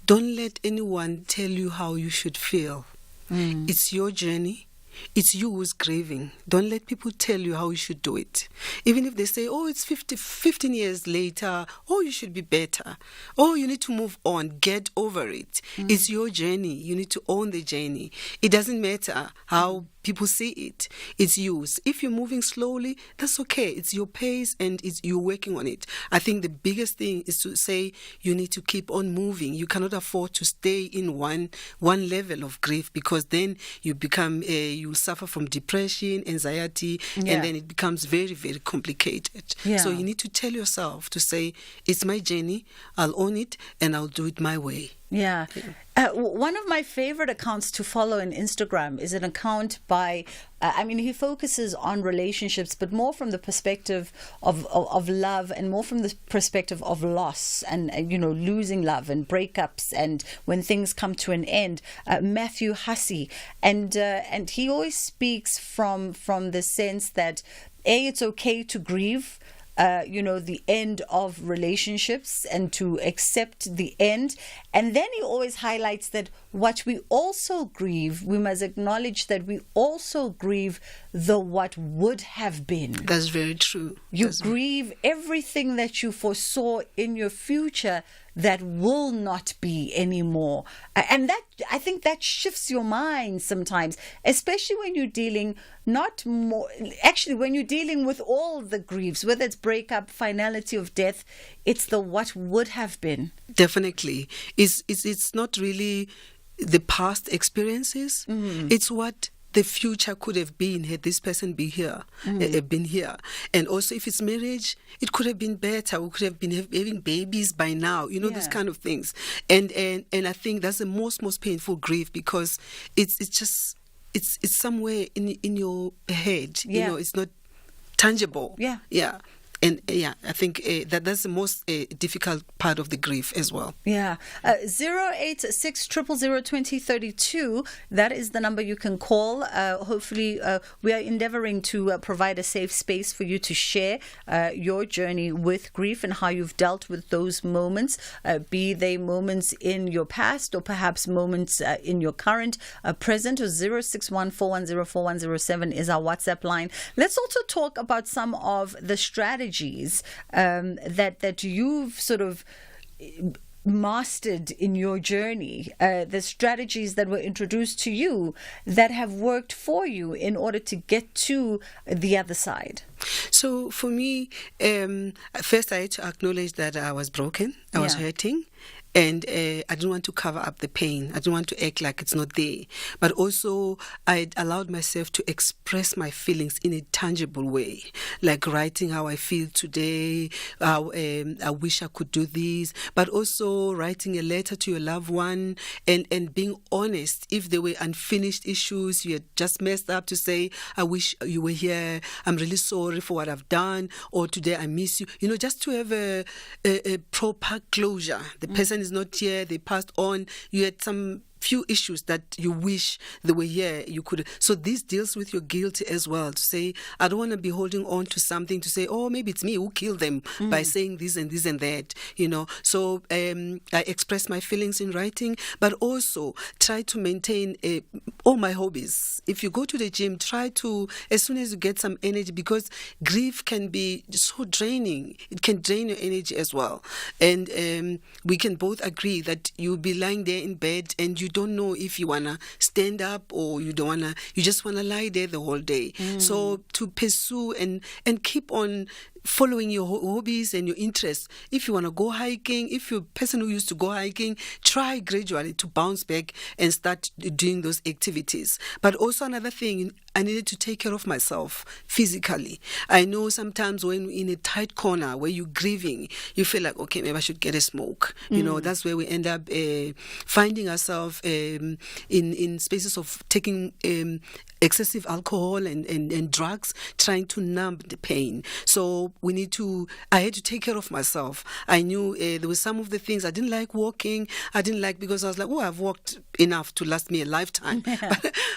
don't let anyone tell you how you should feel. It's your journey. It's you who's grieving. Don't let people tell you how you should do it. Even if they say, oh, it's 15 years later, oh, you should be better. Oh, you need to move on. Get over it. It's your journey. You need to own the journey. It doesn't matter how people see it. It's you. If you're moving slowly, that's okay. It's your pace and you're working on it. I think the biggest thing is to say you need to keep on moving. You cannot afford to stay in one level of grief, because then you become, you'll suffer from depression, anxiety, and then it becomes very, very complicated. Yeah. So you need to tell yourself to say, it's my journey, I'll own it, and I'll do it my way. Yeah. One of my favorite accounts to follow on Instagram is an account by, he focuses on relationships, but more from the perspective of love, and more from the perspective of loss and losing love and breakups and when things come to an end. Matthew Hussey. And he always speaks from the sense that, it's okay to grieve, the end of relationships and to accept the end. And then he always highlights that what we also grieve, we must acknowledge that we also grieve the what would have been. That's very true. You grieve everything that you foresaw in your future that will not be anymore. And that, I think that shifts your mind sometimes, especially when you're dealing when you're dealing with all the griefs, whether it's breakup, finality of death, it's the what would have been. Definitely. It's not really the past experiences. It's what the future could have been had this person been here. And also, if it's marriage, it could have been better. We could have been having babies by now, these kind of things. And I think that's the most painful grief, because it's somewhere in your head. It's not tangible. And I think that's the most difficult part of the grief as well. 086 000 2032. That is the number you can call. Hopefully, we are endeavoring to provide a safe space for you to share your journey with grief and how you've dealt with those moments, be they moments in your past or perhaps moments in your current present. 061 410 4107 is our WhatsApp line. Let's also talk about some of the strategies that you've sort of mastered in your journey, the strategies that were introduced to you that have worked for you in order to get to the other side. So for me, first I had to acknowledge that I was broken, I was hurting. And I didn't want to cover up the pain. I didn't want to act like it's not there. But also, I allowed myself to express my feelings in a tangible way, like writing how I feel today, I wish I could do this, but also writing a letter to your loved one and being honest. If there were unfinished issues, you had just messed up, to say, I wish you were here, I'm really sorry for what I've done, or today I miss you. Just to have a proper closure. The person is not here, they passed on, you had some few issues that you wish they were here, you could. So this deals with your guilt as well, to say, I don't want to be holding on to something to say, oh, maybe it's me who killed them by saying this and this and that, So I express my feelings in writing, but also try to maintain all my hobbies. If you go to the gym, try to, as soon as you get some energy, because grief can be so draining. It can drain your energy as well. And we can both agree that you'll be lying there in bed and you don't know if you want to stand up or you just want to lie there the whole day. So to pursue and keep on following your hobbies and your interests. If you want to go hiking, if you're a person who used to go hiking, try gradually to bounce back and start doing those activities. But also another thing, I needed to take care of myself physically. I know sometimes when in a tight corner where you're grieving, you feel like, okay, maybe I should get a smoke. That's where we end up finding ourselves in spaces of taking excessive alcohol and drugs, trying to numb the pain. So I had to take care of myself. I knew there were some of the things I didn't like walking. I didn't like, because I was like, I've walked enough to last me a lifetime.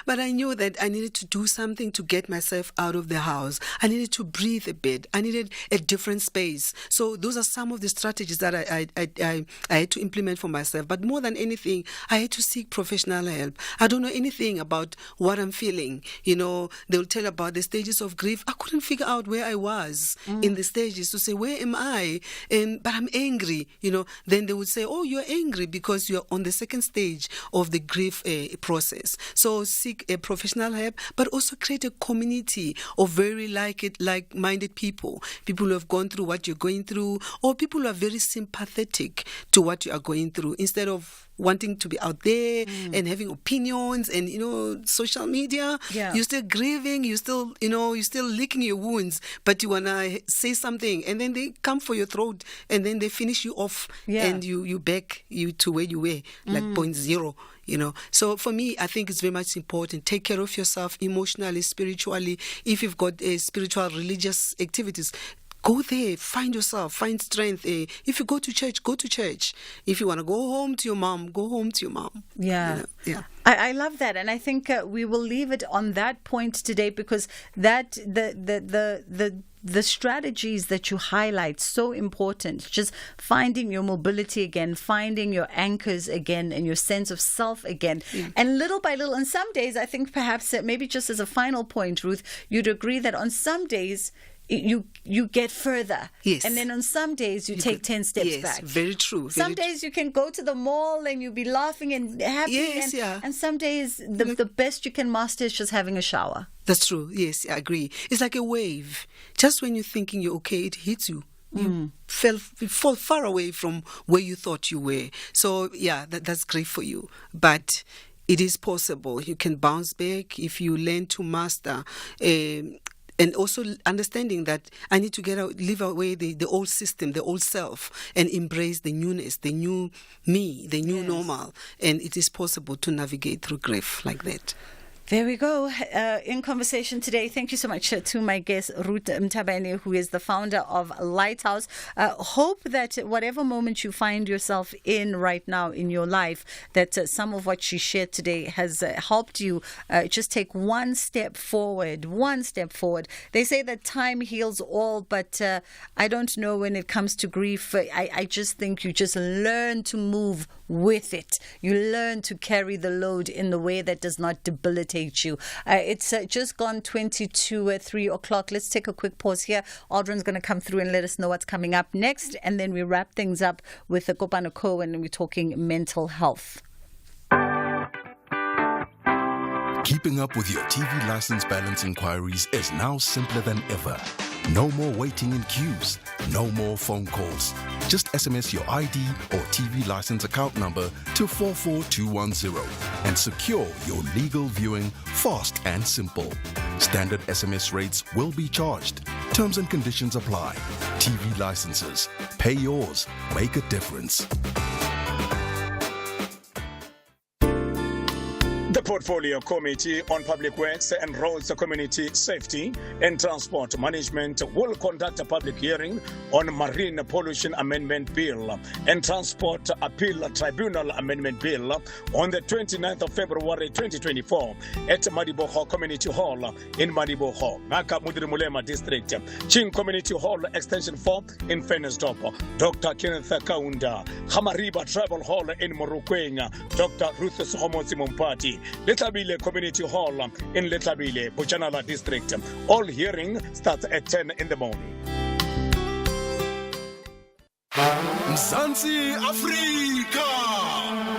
But I knew that I needed to do something to get myself out of the house. I needed to breathe a bit. I needed a different space. So those are some of the strategies that I had to implement for myself. But more than anything, I had to seek professional help. I don't know anything about what I'm feeling. You know, they'll tell about the stages of grief. I couldn't figure out where I was in the stages to say, where am I? But I'm angry, you know. Then they would say, oh, you're angry because you're on the second stage of the grief process. So seek a professional help, but also create a community of very like-minded people who have gone through what you're going through, or people who are very sympathetic to what you are going through, instead of wanting to be out there and having opinions and, you know, social media. Yeah. You're still grieving, you're still licking your wounds, but you want to say something, and then they come for your throat, and then they finish you off, and you back to where you were, like point zero. You know, so for me, I think it's very much important. Take care of yourself emotionally, spiritually. If you've got spiritual, religious activities, go there, find yourself, find strength. If you go to church, go to church. If you want to go home to your mom, go home to your mom. Yeah. You know? Yeah. I love that, and I think we will leave it on that point today, because that the strategies that you highlight, so important. Just finding your mobility again, finding your anchors again, and your sense of self again. And little by little, on some days, I think perhaps maybe just as a final point, Ruth, you'd agree that on some days you get further. Yes. And then on some days you take 10 steps back. Very true. Some days you can go to the mall and you'll be laughing and happy. And some days the best you can master is just having a shower. That's true. Yes, I agree. It's like a wave. Just when you're thinking you're okay, it hits you. You fall far away from where you thought you were. So, yeah, that's great for you. But it is possible. You can bounce back if you learn to master. And also understanding that I need to leave away the old system, the old self, and embrace the newness, the new me, the new normal. And it is possible to navigate through grief like that. There we go. In conversation today, thank you so much to my guest, Ruth Mtabane, who is the founder of Lighthouse. Hope that whatever moment you find yourself in right now in your life, that some of what she shared today has helped you just take one step forward. They say that time heals all, but I don't know when it comes to grief. I just think you just learn to move with it. You learn to carry the load in the way that does not debilitate you. It's just gone 3 o'clock. Let's take a quick pause here. Aldrin's going to come through and let us know what's coming up next, and then we wrap things up with Kopano Cohen, and we're talking mental health. Keeping up with your TV license balance inquiries is now simpler than ever. No more waiting in queues. No more phone calls. Just SMS your ID or TV license account number to 44210 and secure your legal viewing fast and simple. Standard SMS rates will be charged. Terms and conditions apply. TV licenses. Pay yours. Make a difference. The Portfolio Committee on Public Works and Roads Community Safety and Transport Management will conduct a public hearing on Marine Pollution Amendment Bill and Transport Appeal Tribunal Amendment Bill on the 29th of February 2024 at Madiboho Community Hall in Madiboho, Naka Mudirimulema District, Ching Community Hall Extension 4 in Vennesdorp, Dr. Kenneth Kaunda, Hamariba Tribal Hall in Morukwenya, Dr. Ruth Sohomosi Mumpati, Letabile Community Hall in Letabile, Buchanala District. All hearing starts at 10 in the morning. Mzansi Africa!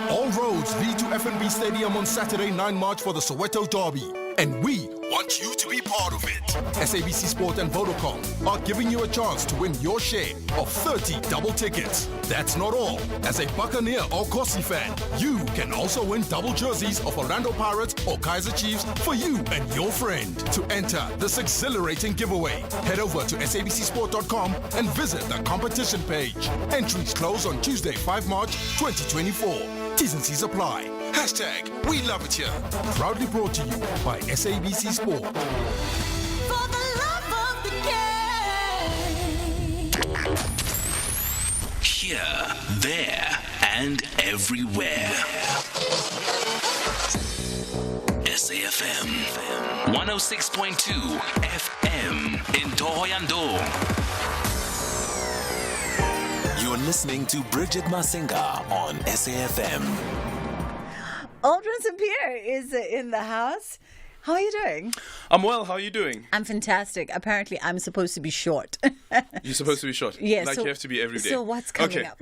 All roads lead to FNB Stadium on Saturday, 9 March for the Soweto Derby. And we want you to be part of it. SABC Sport and Vodacom are giving you a chance to win your share of 30 double tickets. That's not all. As a Buccaneer or Corsi fan, you can also win double jerseys of Orlando Pirates or Kaizer Chiefs for you and your friend. To enter this exhilarating giveaway, head over to sabcsport.com and visit the competition page. Entries close on Tuesday, 5 March 2024. T's and C's apply. Hashtag We Love It Here. Proudly brought to you by SABC Sport. For the love of the game. Here, there, and everywhere. SAFM 106.2 FM in Tohoyandou. You're listening to Bridget Masinga on SAFM. Aldrin St. Pierre is in the house. How are you doing? I'm well. How are you doing? I'm fantastic. Apparently, I'm supposed to be short. You're supposed to be short? Yeah. Like you have to be every day. So what's coming up?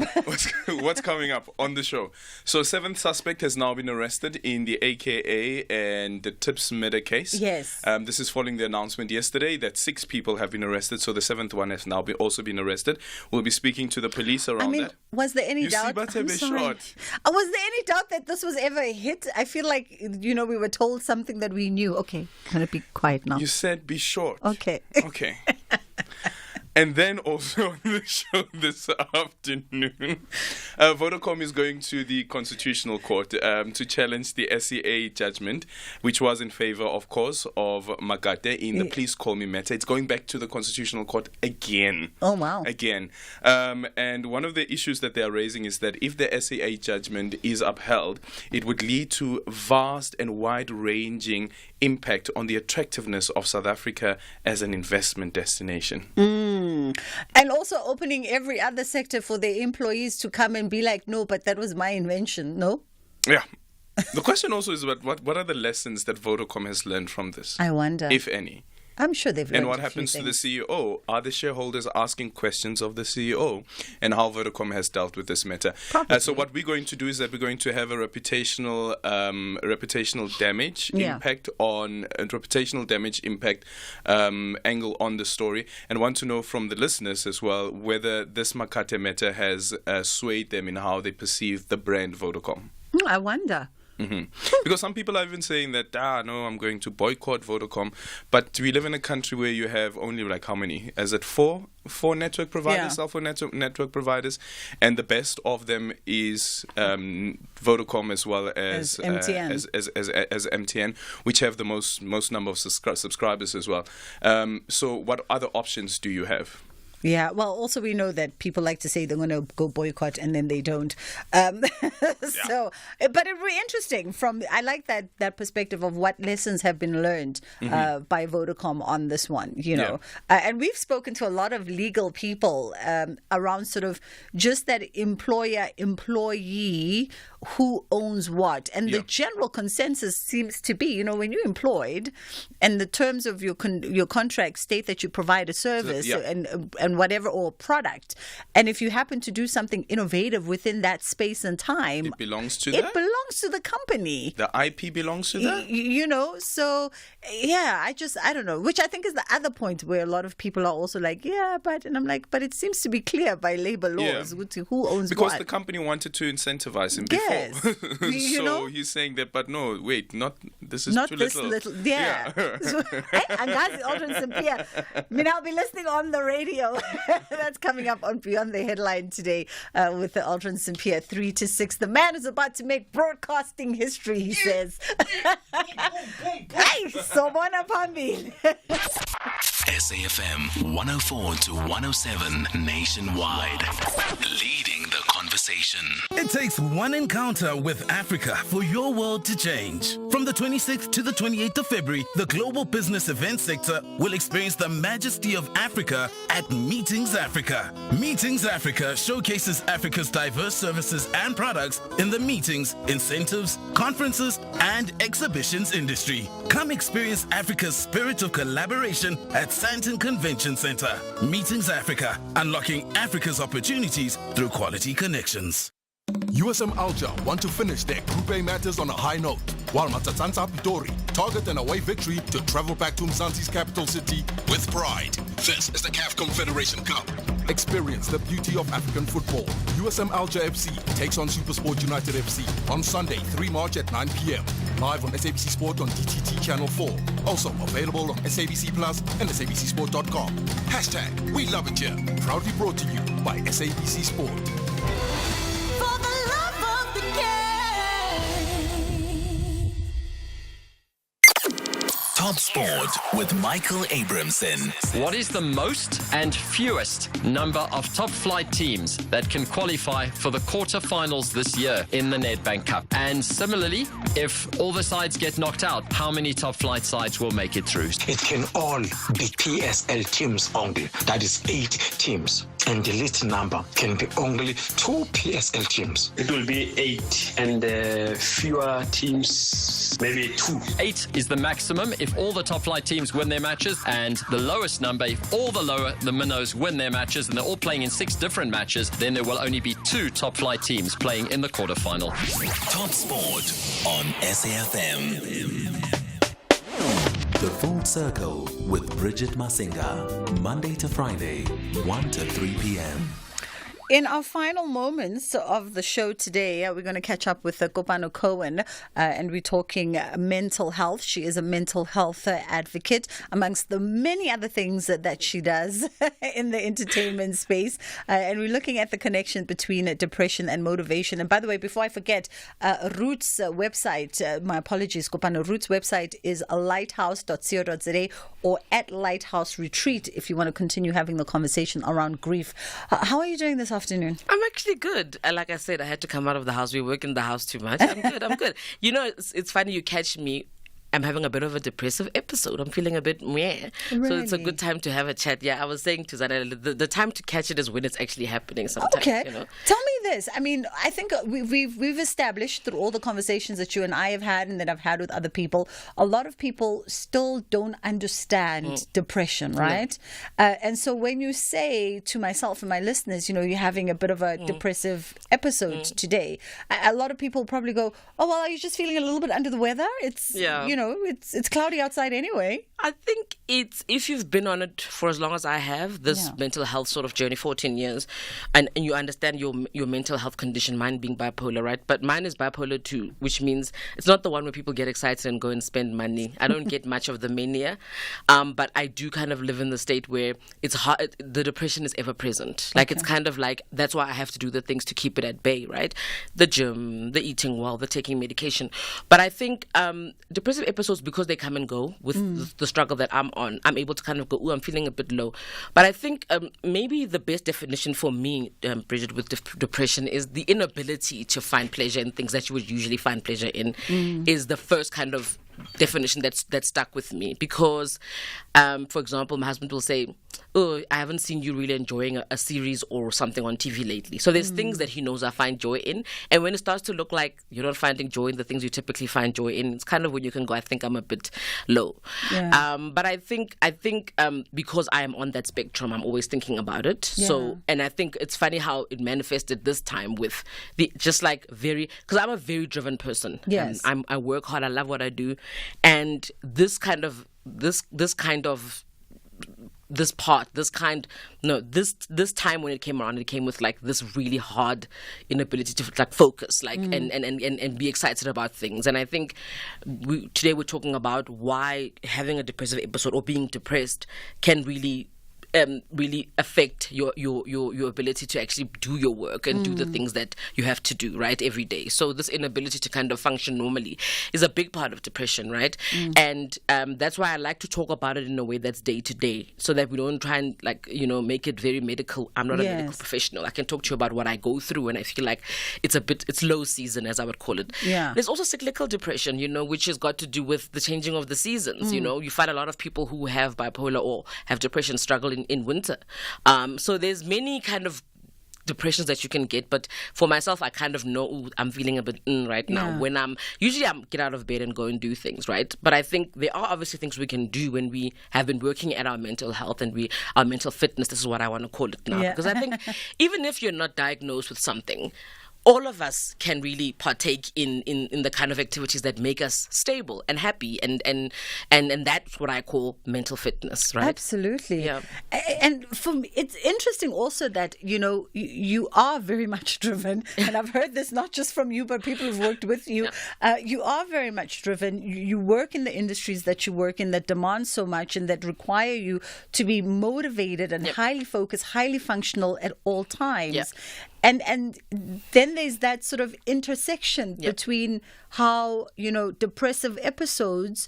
What's coming up on the show? So, 7th suspect has now been arrested in the AKA and the Tips murder case. Yes. This is following the announcement yesterday that 6 people have been arrested. So, the 7th one has now also been arrested. We'll be speaking to the police around that. Was there any doubt? Was there any doubt that this was ever a hit? I feel like, we were told something that we knew. Okay, can it be quiet now? You said be short. Okay. Okay. And then also on the show this afternoon, Vodacom is going to the Constitutional Court to challenge the SCA judgment, which was in favor, of course, of Makate in the Please Call Me matter. It's going back to the Constitutional Court again. Oh, wow. Again. And one of the issues that they are raising is that if the SCA judgment is upheld, it would lead to vast and wide-ranging impact on the attractiveness of South Africa as an investment destination. And also opening every other sector for their employees to come and be like, no, but that was my invention, no? Yeah. The question also is what are the lessons that Vodacom has learned from this? I wonder. If any. I'm sure they've learned. And what happens to the CEO? Are the shareholders asking questions of the CEO? And how Vodacom has dealt with this matter? So what we're going to do is that we're going to have a reputational damage impact angle on the story, and want to know from the listeners as well whether this Makate matter has swayed them in how they perceive the brand Vodacom. I wonder. Mm-hmm. Because some people are even saying that, no, I'm going to boycott Vodacom. But we live in a country where you have only how many? Is it four network providers, cell phone network providers? And the best of them is Vodacom as well as MTN. As MTN, which have the most number of subscribers as well. So what other options do you have? Yeah, well, also we know that people like to say they're going to go boycott and then they don't. So, but it would be interesting. I like that perspective of what lessons have been learned by Vodacom on this one, and we've spoken to a lot of legal people around sort of just that employer-employee who owns what. And the general consensus seems to be, when you're employed and the terms of your contract state that you provide a service and whatever, or product, and if you happen to do something innovative within that space and time, it belongs to the company. The IP belongs to that. So I don't know, which I think is the other point where a lot of people are also like, and I'm like, but it seems to be clear by labor laws who owns because what. the company wanted to incentivize him before. So he's saying that, but no, wait, this is not too this little. Yeah. Angazi Aldrin St. Pierre. I'll be listening on the radio. That's coming up on Beyond the Headline today with the Aldrin St. Pierre 3 to 6. The man is about to make broadcasting history, he says. Hey, Sobona Pambi. SAFM 104 to 107 nationwide. Leading the conversation. It takes one encounter with Africa for your world to change. From the 26th to the 28th of February, the global business event sector will experience the majesty of Africa at Meetings Africa. Meetings Africa showcases Africa's diverse services and products in the meetings, incentives, conferences, and exhibitions industry. Come experience Africa's spirit of collaboration at Sandton Convention Center. Meetings Africa, unlocking Africa's opportunities through quality connections. USM Alger want to finish their Group A matters on a high note, while Matsatsansa Pitori target an away victory to travel back to Mzansi's capital city with pride. This is the CAF Confederation Cup. Experience the beauty of African football. USM Alger FC takes on Supersport United FC on Sunday, 3 March at 9 p.m. Live on SABC Sport on DTT Channel 4. Also available on SABC Plus and SABCSport.com. Hashtag We Love It Here. Proudly brought to you by SABC Sport. Top Sport with Michael Abramson. What is the most and fewest number of top flight teams that can qualify for the quarterfinals this year in the Nedbank Cup? And similarly, if all the sides get knocked out, how many top flight sides will make it through? It can all be PSL teams only. That is 8 teams. and the least number can be only 2 PSL teams. It will be 8 and fewer teams, maybe 2. 8 is the maximum if all the top flight teams win their matches, and the lowest number if all the minnows win their matches, and they're all playing in 6 different matches, then there will only be 2 top flight teams playing in the quarterfinal. Top Sport on SAFM. The Full Circle with Bridget Masinga, Monday to Friday, 1 to 3 p.m. In our final moments of the show today, we're going to catch up with Kopano Cohen, and we're talking mental health. She is a mental health advocate, amongst the many other things that she does in the entertainment space. And we're looking at the connection between depression and motivation. And by the way, before I forget, Roots website, my apologies, Kopano, Roots website is lighthouse.co.za or at Lighthouse Retreat if you want to continue having the conversation around grief. How are you doing this afternoon? I'm actually good. Like I said, I had to come out of the house. We work in the house too much. I'm good. You know, it's funny you catch me. I'm having a bit of a depressive episode. I'm feeling a bit meh. Really? So it's a good time to have a chat. Yeah, I was saying to Zana, the time to catch it is when it's actually happening sometimes. Okay. You know? Tell me this. I mean, I think we've established through all the conversations that you and I have had and that I've had with other people, a lot of people still don't understand depression, right? Yeah. And so when you say to myself and my listeners, you know, you're having a bit of a depressive episode today, a lot of people probably go, oh, well, are you just feeling a little bit under the weather? It's, you know, it's cloudy outside anyway. I think it's, if you've been on it for as long as I have, this mental health sort of journey, 14 years, and you understand your mental health condition, mine being bipolar, right? But mine is bipolar 2, which means it's not the one where people get excited and go and spend money. I don't get much of the mania, but I do kind of live in the state where it's hard, the depression is ever present. Like, it's kind of like, that's why I have to do the things to keep it at bay, right? The gym, the eating well, the taking medication. But I think depressive episodes, because they come and go with the struggle that I'm on, I'm able to kind of go, I'm feeling a bit low. But I think maybe the best definition for me, Bridget, with depression is the inability to find pleasure in things that you would usually find pleasure in is the first kind of definition that stuck with me. Because, for example, my husband will say, oh, I haven't seen you really enjoying a series or something on TV lately. So there's things that he knows I find joy in. And when it starts to look like you're not finding joy in the things you typically find joy in, it's kind of when you can go, I think I'm a bit low. Yeah. But I think because I am on that spectrum, I'm always thinking about it. Yeah. So, and I think it's funny how it manifested this time with because I'm a very driven person. Yes. I work hard. I love what I do. And this time when it came around, it came with like this really hard inability to like focus, like and be excited about things. And I think today we're talking about why having a depressive episode or being depressed can really affect your ability to actually do your work and do the things that you have to do, right, every day. So this inability to kind of function normally is a big part of depression, right? And that's why I like to talk about it in a way that's day to day, so that we don't try and make it very medical. I'm not a medical professional. I can talk to you about what I go through, and I feel like it's low season, as I would call it. Yeah. There's also cyclical depression, which has got to do with the changing of the seasons. You find a lot of people who have bipolar or have depression struggle in winter. So there's many kind of depressions that you can get, but for myself, I kind of know I'm feeling a bit right now. When I'm get out of bed and go and do things, right? But I think there are obviously things we can do when we have been working at our mental health and our mental fitness. This is what I want to call it now, because I think even if you're not diagnosed with something, all of us can really partake in the kind of activities that make us stable and happy, and that's what I call mental fitness, right? Absolutely. Yeah. And for me, it's interesting also that you are very much driven, and I've heard this not just from you but people who've worked with you. You are very much driven. You work in the industries that you work in that demand so much and that require you to be motivated and highly focused, highly functional at all times. Yep. And then there's that sort of intersection between how, depressive episodes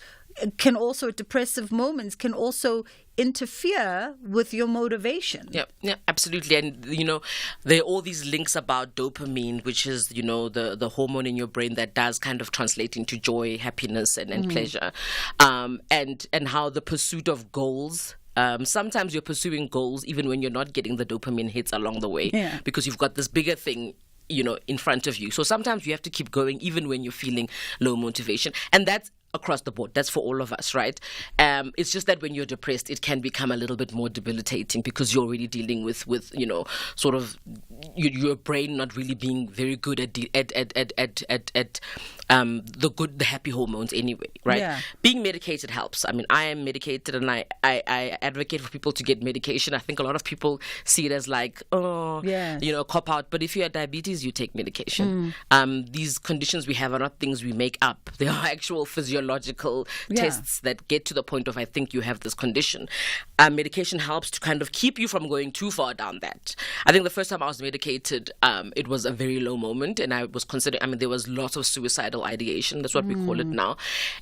depressive moments can also interfere with your motivation. Yeah, absolutely. And, there are all these links about dopamine, which is, the hormone in your brain that does kind of translate into joy, happiness, and pleasure. And how the pursuit of goals Sometimes you're pursuing goals even when you're not getting the dopamine hits along the way, Yeah. because you've got this bigger thing, in front of you. So sometimes you have to keep going even when you're feeling low motivation. And that's across the board. That's for all of us, right? It's just that when you're depressed, it can become a little bit more debilitating because you're already dealing with sort of your brain not really being very good at the happy hormones anyway, right? Yeah. Being medicated helps. I mean, I am medicated, and I advocate for people to get medication. I think a lot of people see it as like, cop out. But if you have diabetes, you take medication. These conditions we have are not things we make up. They are actual physiological tests that get to the point of, I think you have this condition. Medication helps to kind of keep you from going too far down that. I think the first time I was medicated, it was a very low moment, and I was considering, there was lots of suicidal ideation. That's what we call it now.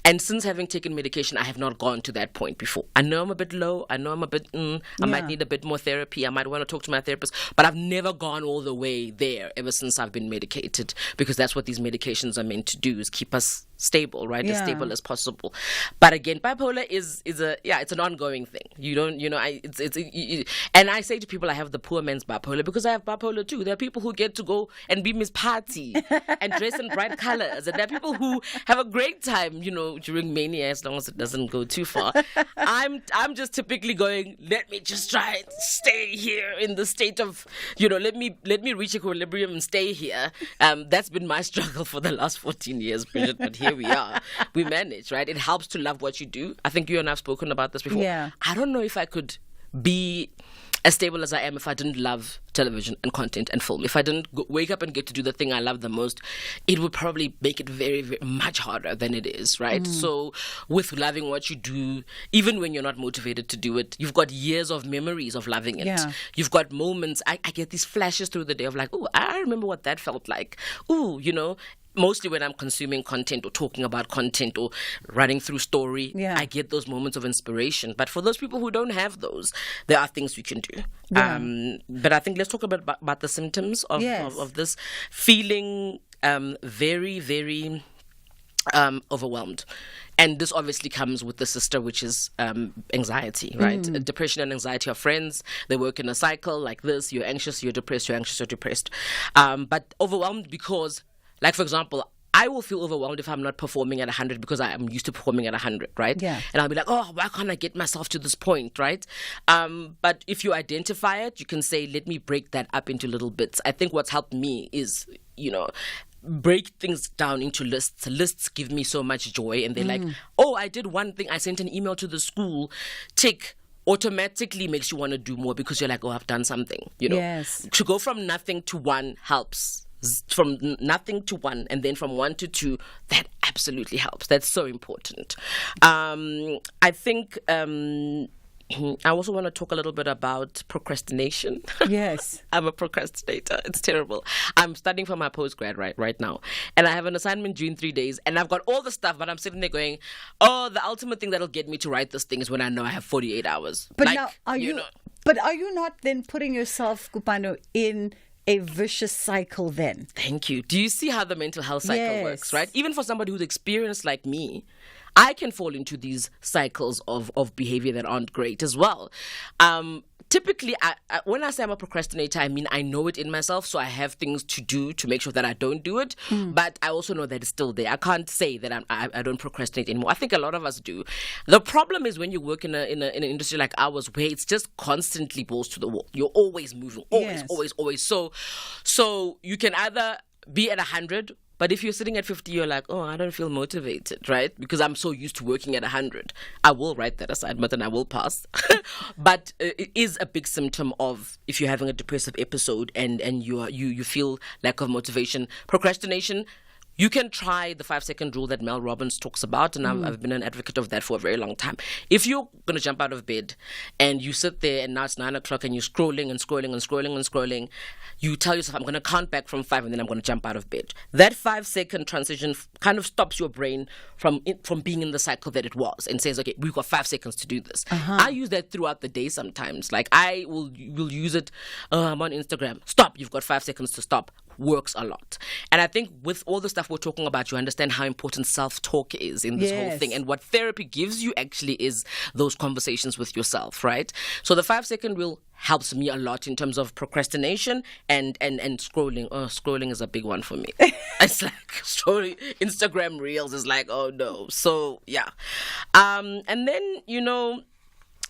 And since having taken medication, I have not gone to that point before. I know I'm a bit low. I know I'm a bit, I might need a bit more therapy. I might want to talk to my therapist, but I've never gone all the way there ever since I've been medicated, because that's what these medications are meant to do, is keep us stable, right? As stable as possible. But again, bipolar is it's an ongoing thing. You don't, and I say to people, I have the poor man's bipolar because I have bipolar too. There are people who get to go and be Miss Party and dress in bright colors, and there are people who have a great time, during mania, as long as it doesn't go too far. I'm just typically going, let me just try and stay here in the state of, let me reach equilibrium and stay here. That's been my struggle for the last 14 years, Bridget, but here we are. We manage, right? It helps to love what you do. I think you and I have spoken about this before. Yeah. I don't know if I could be as stable as I am if I didn't love television and content and film. If I didn't wake up and get to do the thing I love the most, it would probably make it very, very much harder than it is, right? So with loving what you do, even when you're not motivated to do it, you've got years of memories of loving it. Yeah. You've got moments. I get these flashes through the day of like, oh, I remember what that felt like. Oh, mostly when I'm consuming content or talking about content or running through story, I get those moments of inspiration. But for those people who don't have those, there are things we can do. Yeah. But I think let's talk about the symptoms of this feeling very, very overwhelmed. And this obviously comes with the sister, which is anxiety, right? Depression and anxiety are friends. They work in a cycle like this. You're anxious, you're depressed, you're anxious, you're depressed. But overwhelmed because, like, for example, I will feel overwhelmed if I'm not performing at 100 because I am used to performing at 100, right? Yeah. And I'll be like, oh, why can't I get myself to this point, right? But if you identify it, you can say, let me break that up into little bits. I think what's helped me is, break things down into lists. Lists give me so much joy, and they're like, oh, I did one thing. I sent an email to the school. Tick. Automatically makes you want to do more because you're like, oh, I've done something. Yes. To go from nothing to one helps. From nothing to one, and then from 1 to 2, that absolutely helps. That's so important. I think I also want to talk a little bit about procrastination. Yes. I'm a procrastinator. It's terrible. I'm studying for my postgrad right now, and I have an assignment due in 3 days, and I've got all the stuff, but I'm sitting there going, oh, the ultimate thing that'll get me to write this thing is when I know I have 48 hours. But now, are you not then putting yourself, Kupano, in a vicious cycle then? Thank you. Do you see how the mental health cycle works, right? Even for somebody who's experienced like me, I can fall into these cycles of behavior that aren't great as well. Typically, when I say I'm a procrastinator, I mean I know it in myself, so I have things to do to make sure that I don't do it. But I also know that it's still there. I can't say that I don't procrastinate anymore. I think a lot of us do. The problem is when you work in an industry like ours, where it's just constantly balls to the wall. You're always moving, always. So you can either be at 100. But if you're sitting at 50, you're like, oh, I don't feel motivated, right? Because I'm so used to working at 100. I will write that assignment and I will pass. But it is a big symptom of if you're having a depressive episode and you feel lack of motivation. Procrastination, you can try the 5-second rule that Mel Robbins talks about, and I've been an advocate of that for a very long time. If you're going to jump out of bed and you sit there and now it's 9 o'clock and you're scrolling, you tell yourself, I'm going to count back from 5 and then I'm going to jump out of bed. That 5-second transition kind of stops your brain from being in the cycle that it was and says, okay, we've got 5 seconds to do this. I use that throughout the day sometimes. Like I will use it, I'm on Instagram. Stop, you've got 5 seconds to stop. works a lot. And I think with all the stuff we're talking about, you understand how important self-talk is in this whole thing. And what therapy gives you actually is those conversations with yourself, right? So the 5-second rule helps me a lot in terms of procrastination and scrolling. Oh, scrolling is a big one for me. It's like scrolling. Instagram Reels is like, oh no. So yeah. And then,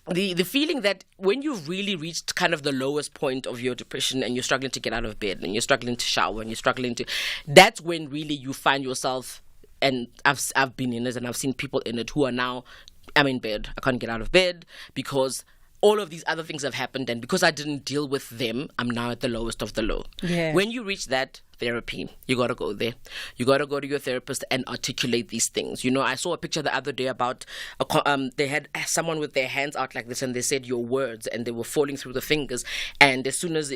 the feeling that when you've really reached kind of the lowest point of your depression and you're struggling to get out of bed and you're struggling to shower and you're struggling to, that's when really you find yourself, and I've been in it and I've seen people in it who are now, I'm in bed, I can't get out of bed because all of these other things have happened, and because I didn't deal with them, I'm now at the lowest of the low. Yeah. When you reach that, therapy, you got to go there. You got to go to your therapist and articulate these things. I saw a picture the other day about they had someone with their hands out like this, and they said your words, and they were falling through the fingers, and as soon as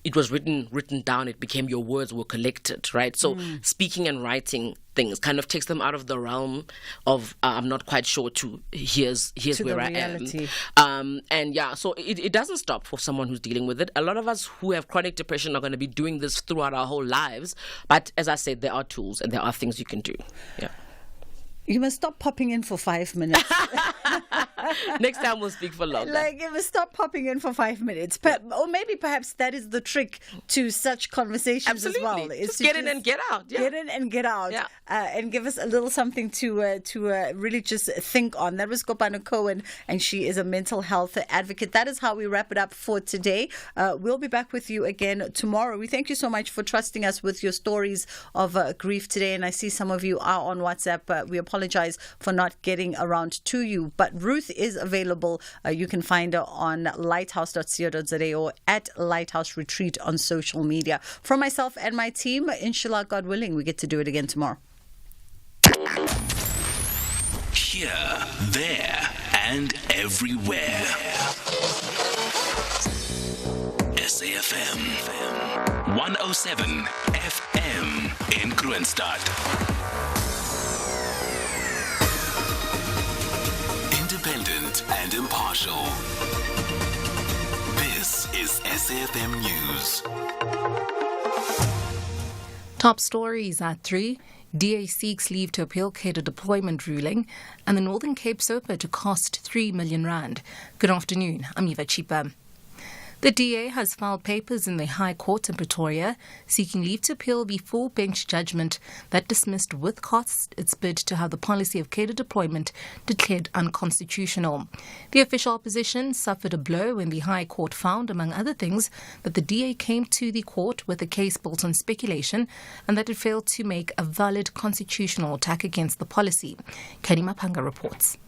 it was written down, it became your words were collected, right? So speaking and writing things kind of takes them out of the realm of I'm not quite sure to here's to where I am. And yeah, so it doesn't stop for someone who's dealing with it. A lot of us who have chronic depression are going to be doing this throughout our whole lives. But as I said, there are tools and there are things you can do. Yeah. You must stop popping in for 5 minutes. Next time we'll speak for longer. You must stop popping in for 5 minutes. Or maybe perhaps that is the trick to such conversations. Absolutely. As well. Just get in and get out. Yeah. Get in and get out. Yeah. And give us a little something to really just think on. That was Kopano Cohen, and she is a mental health advocate. That is how we wrap it up for today. We'll be back with you again tomorrow. We thank you so much for trusting us with your stories of grief today. And I see some of you are on WhatsApp. We apologize for not getting around to you. But Ruth is available. You can find her on lighthouse.co.za or at Lighthouse Retreat on social media. From myself and my team, inshallah, God willing, we get to do it again tomorrow. Here, there, and everywhere. SAFM 107 FM in Kroonstad. Independent and impartial. This is SAFM News. Top stories at 3. DA seeks leave to appeal cater deployment ruling, and the Northern Cape SOPA to cost 3 million rand. Good afternoon, I'm Eva Chipa. The DA has filed papers in the High Court in Pretoria seeking leave to appeal the full-bench judgment that dismissed with costs its bid to have the policy of cater deployment declared unconstitutional. The official opposition suffered a blow when the High Court found, among other things, that the DA came to the court with a case built on speculation and that it failed to make a valid constitutional attack against the policy. Kenny Mapanga reports.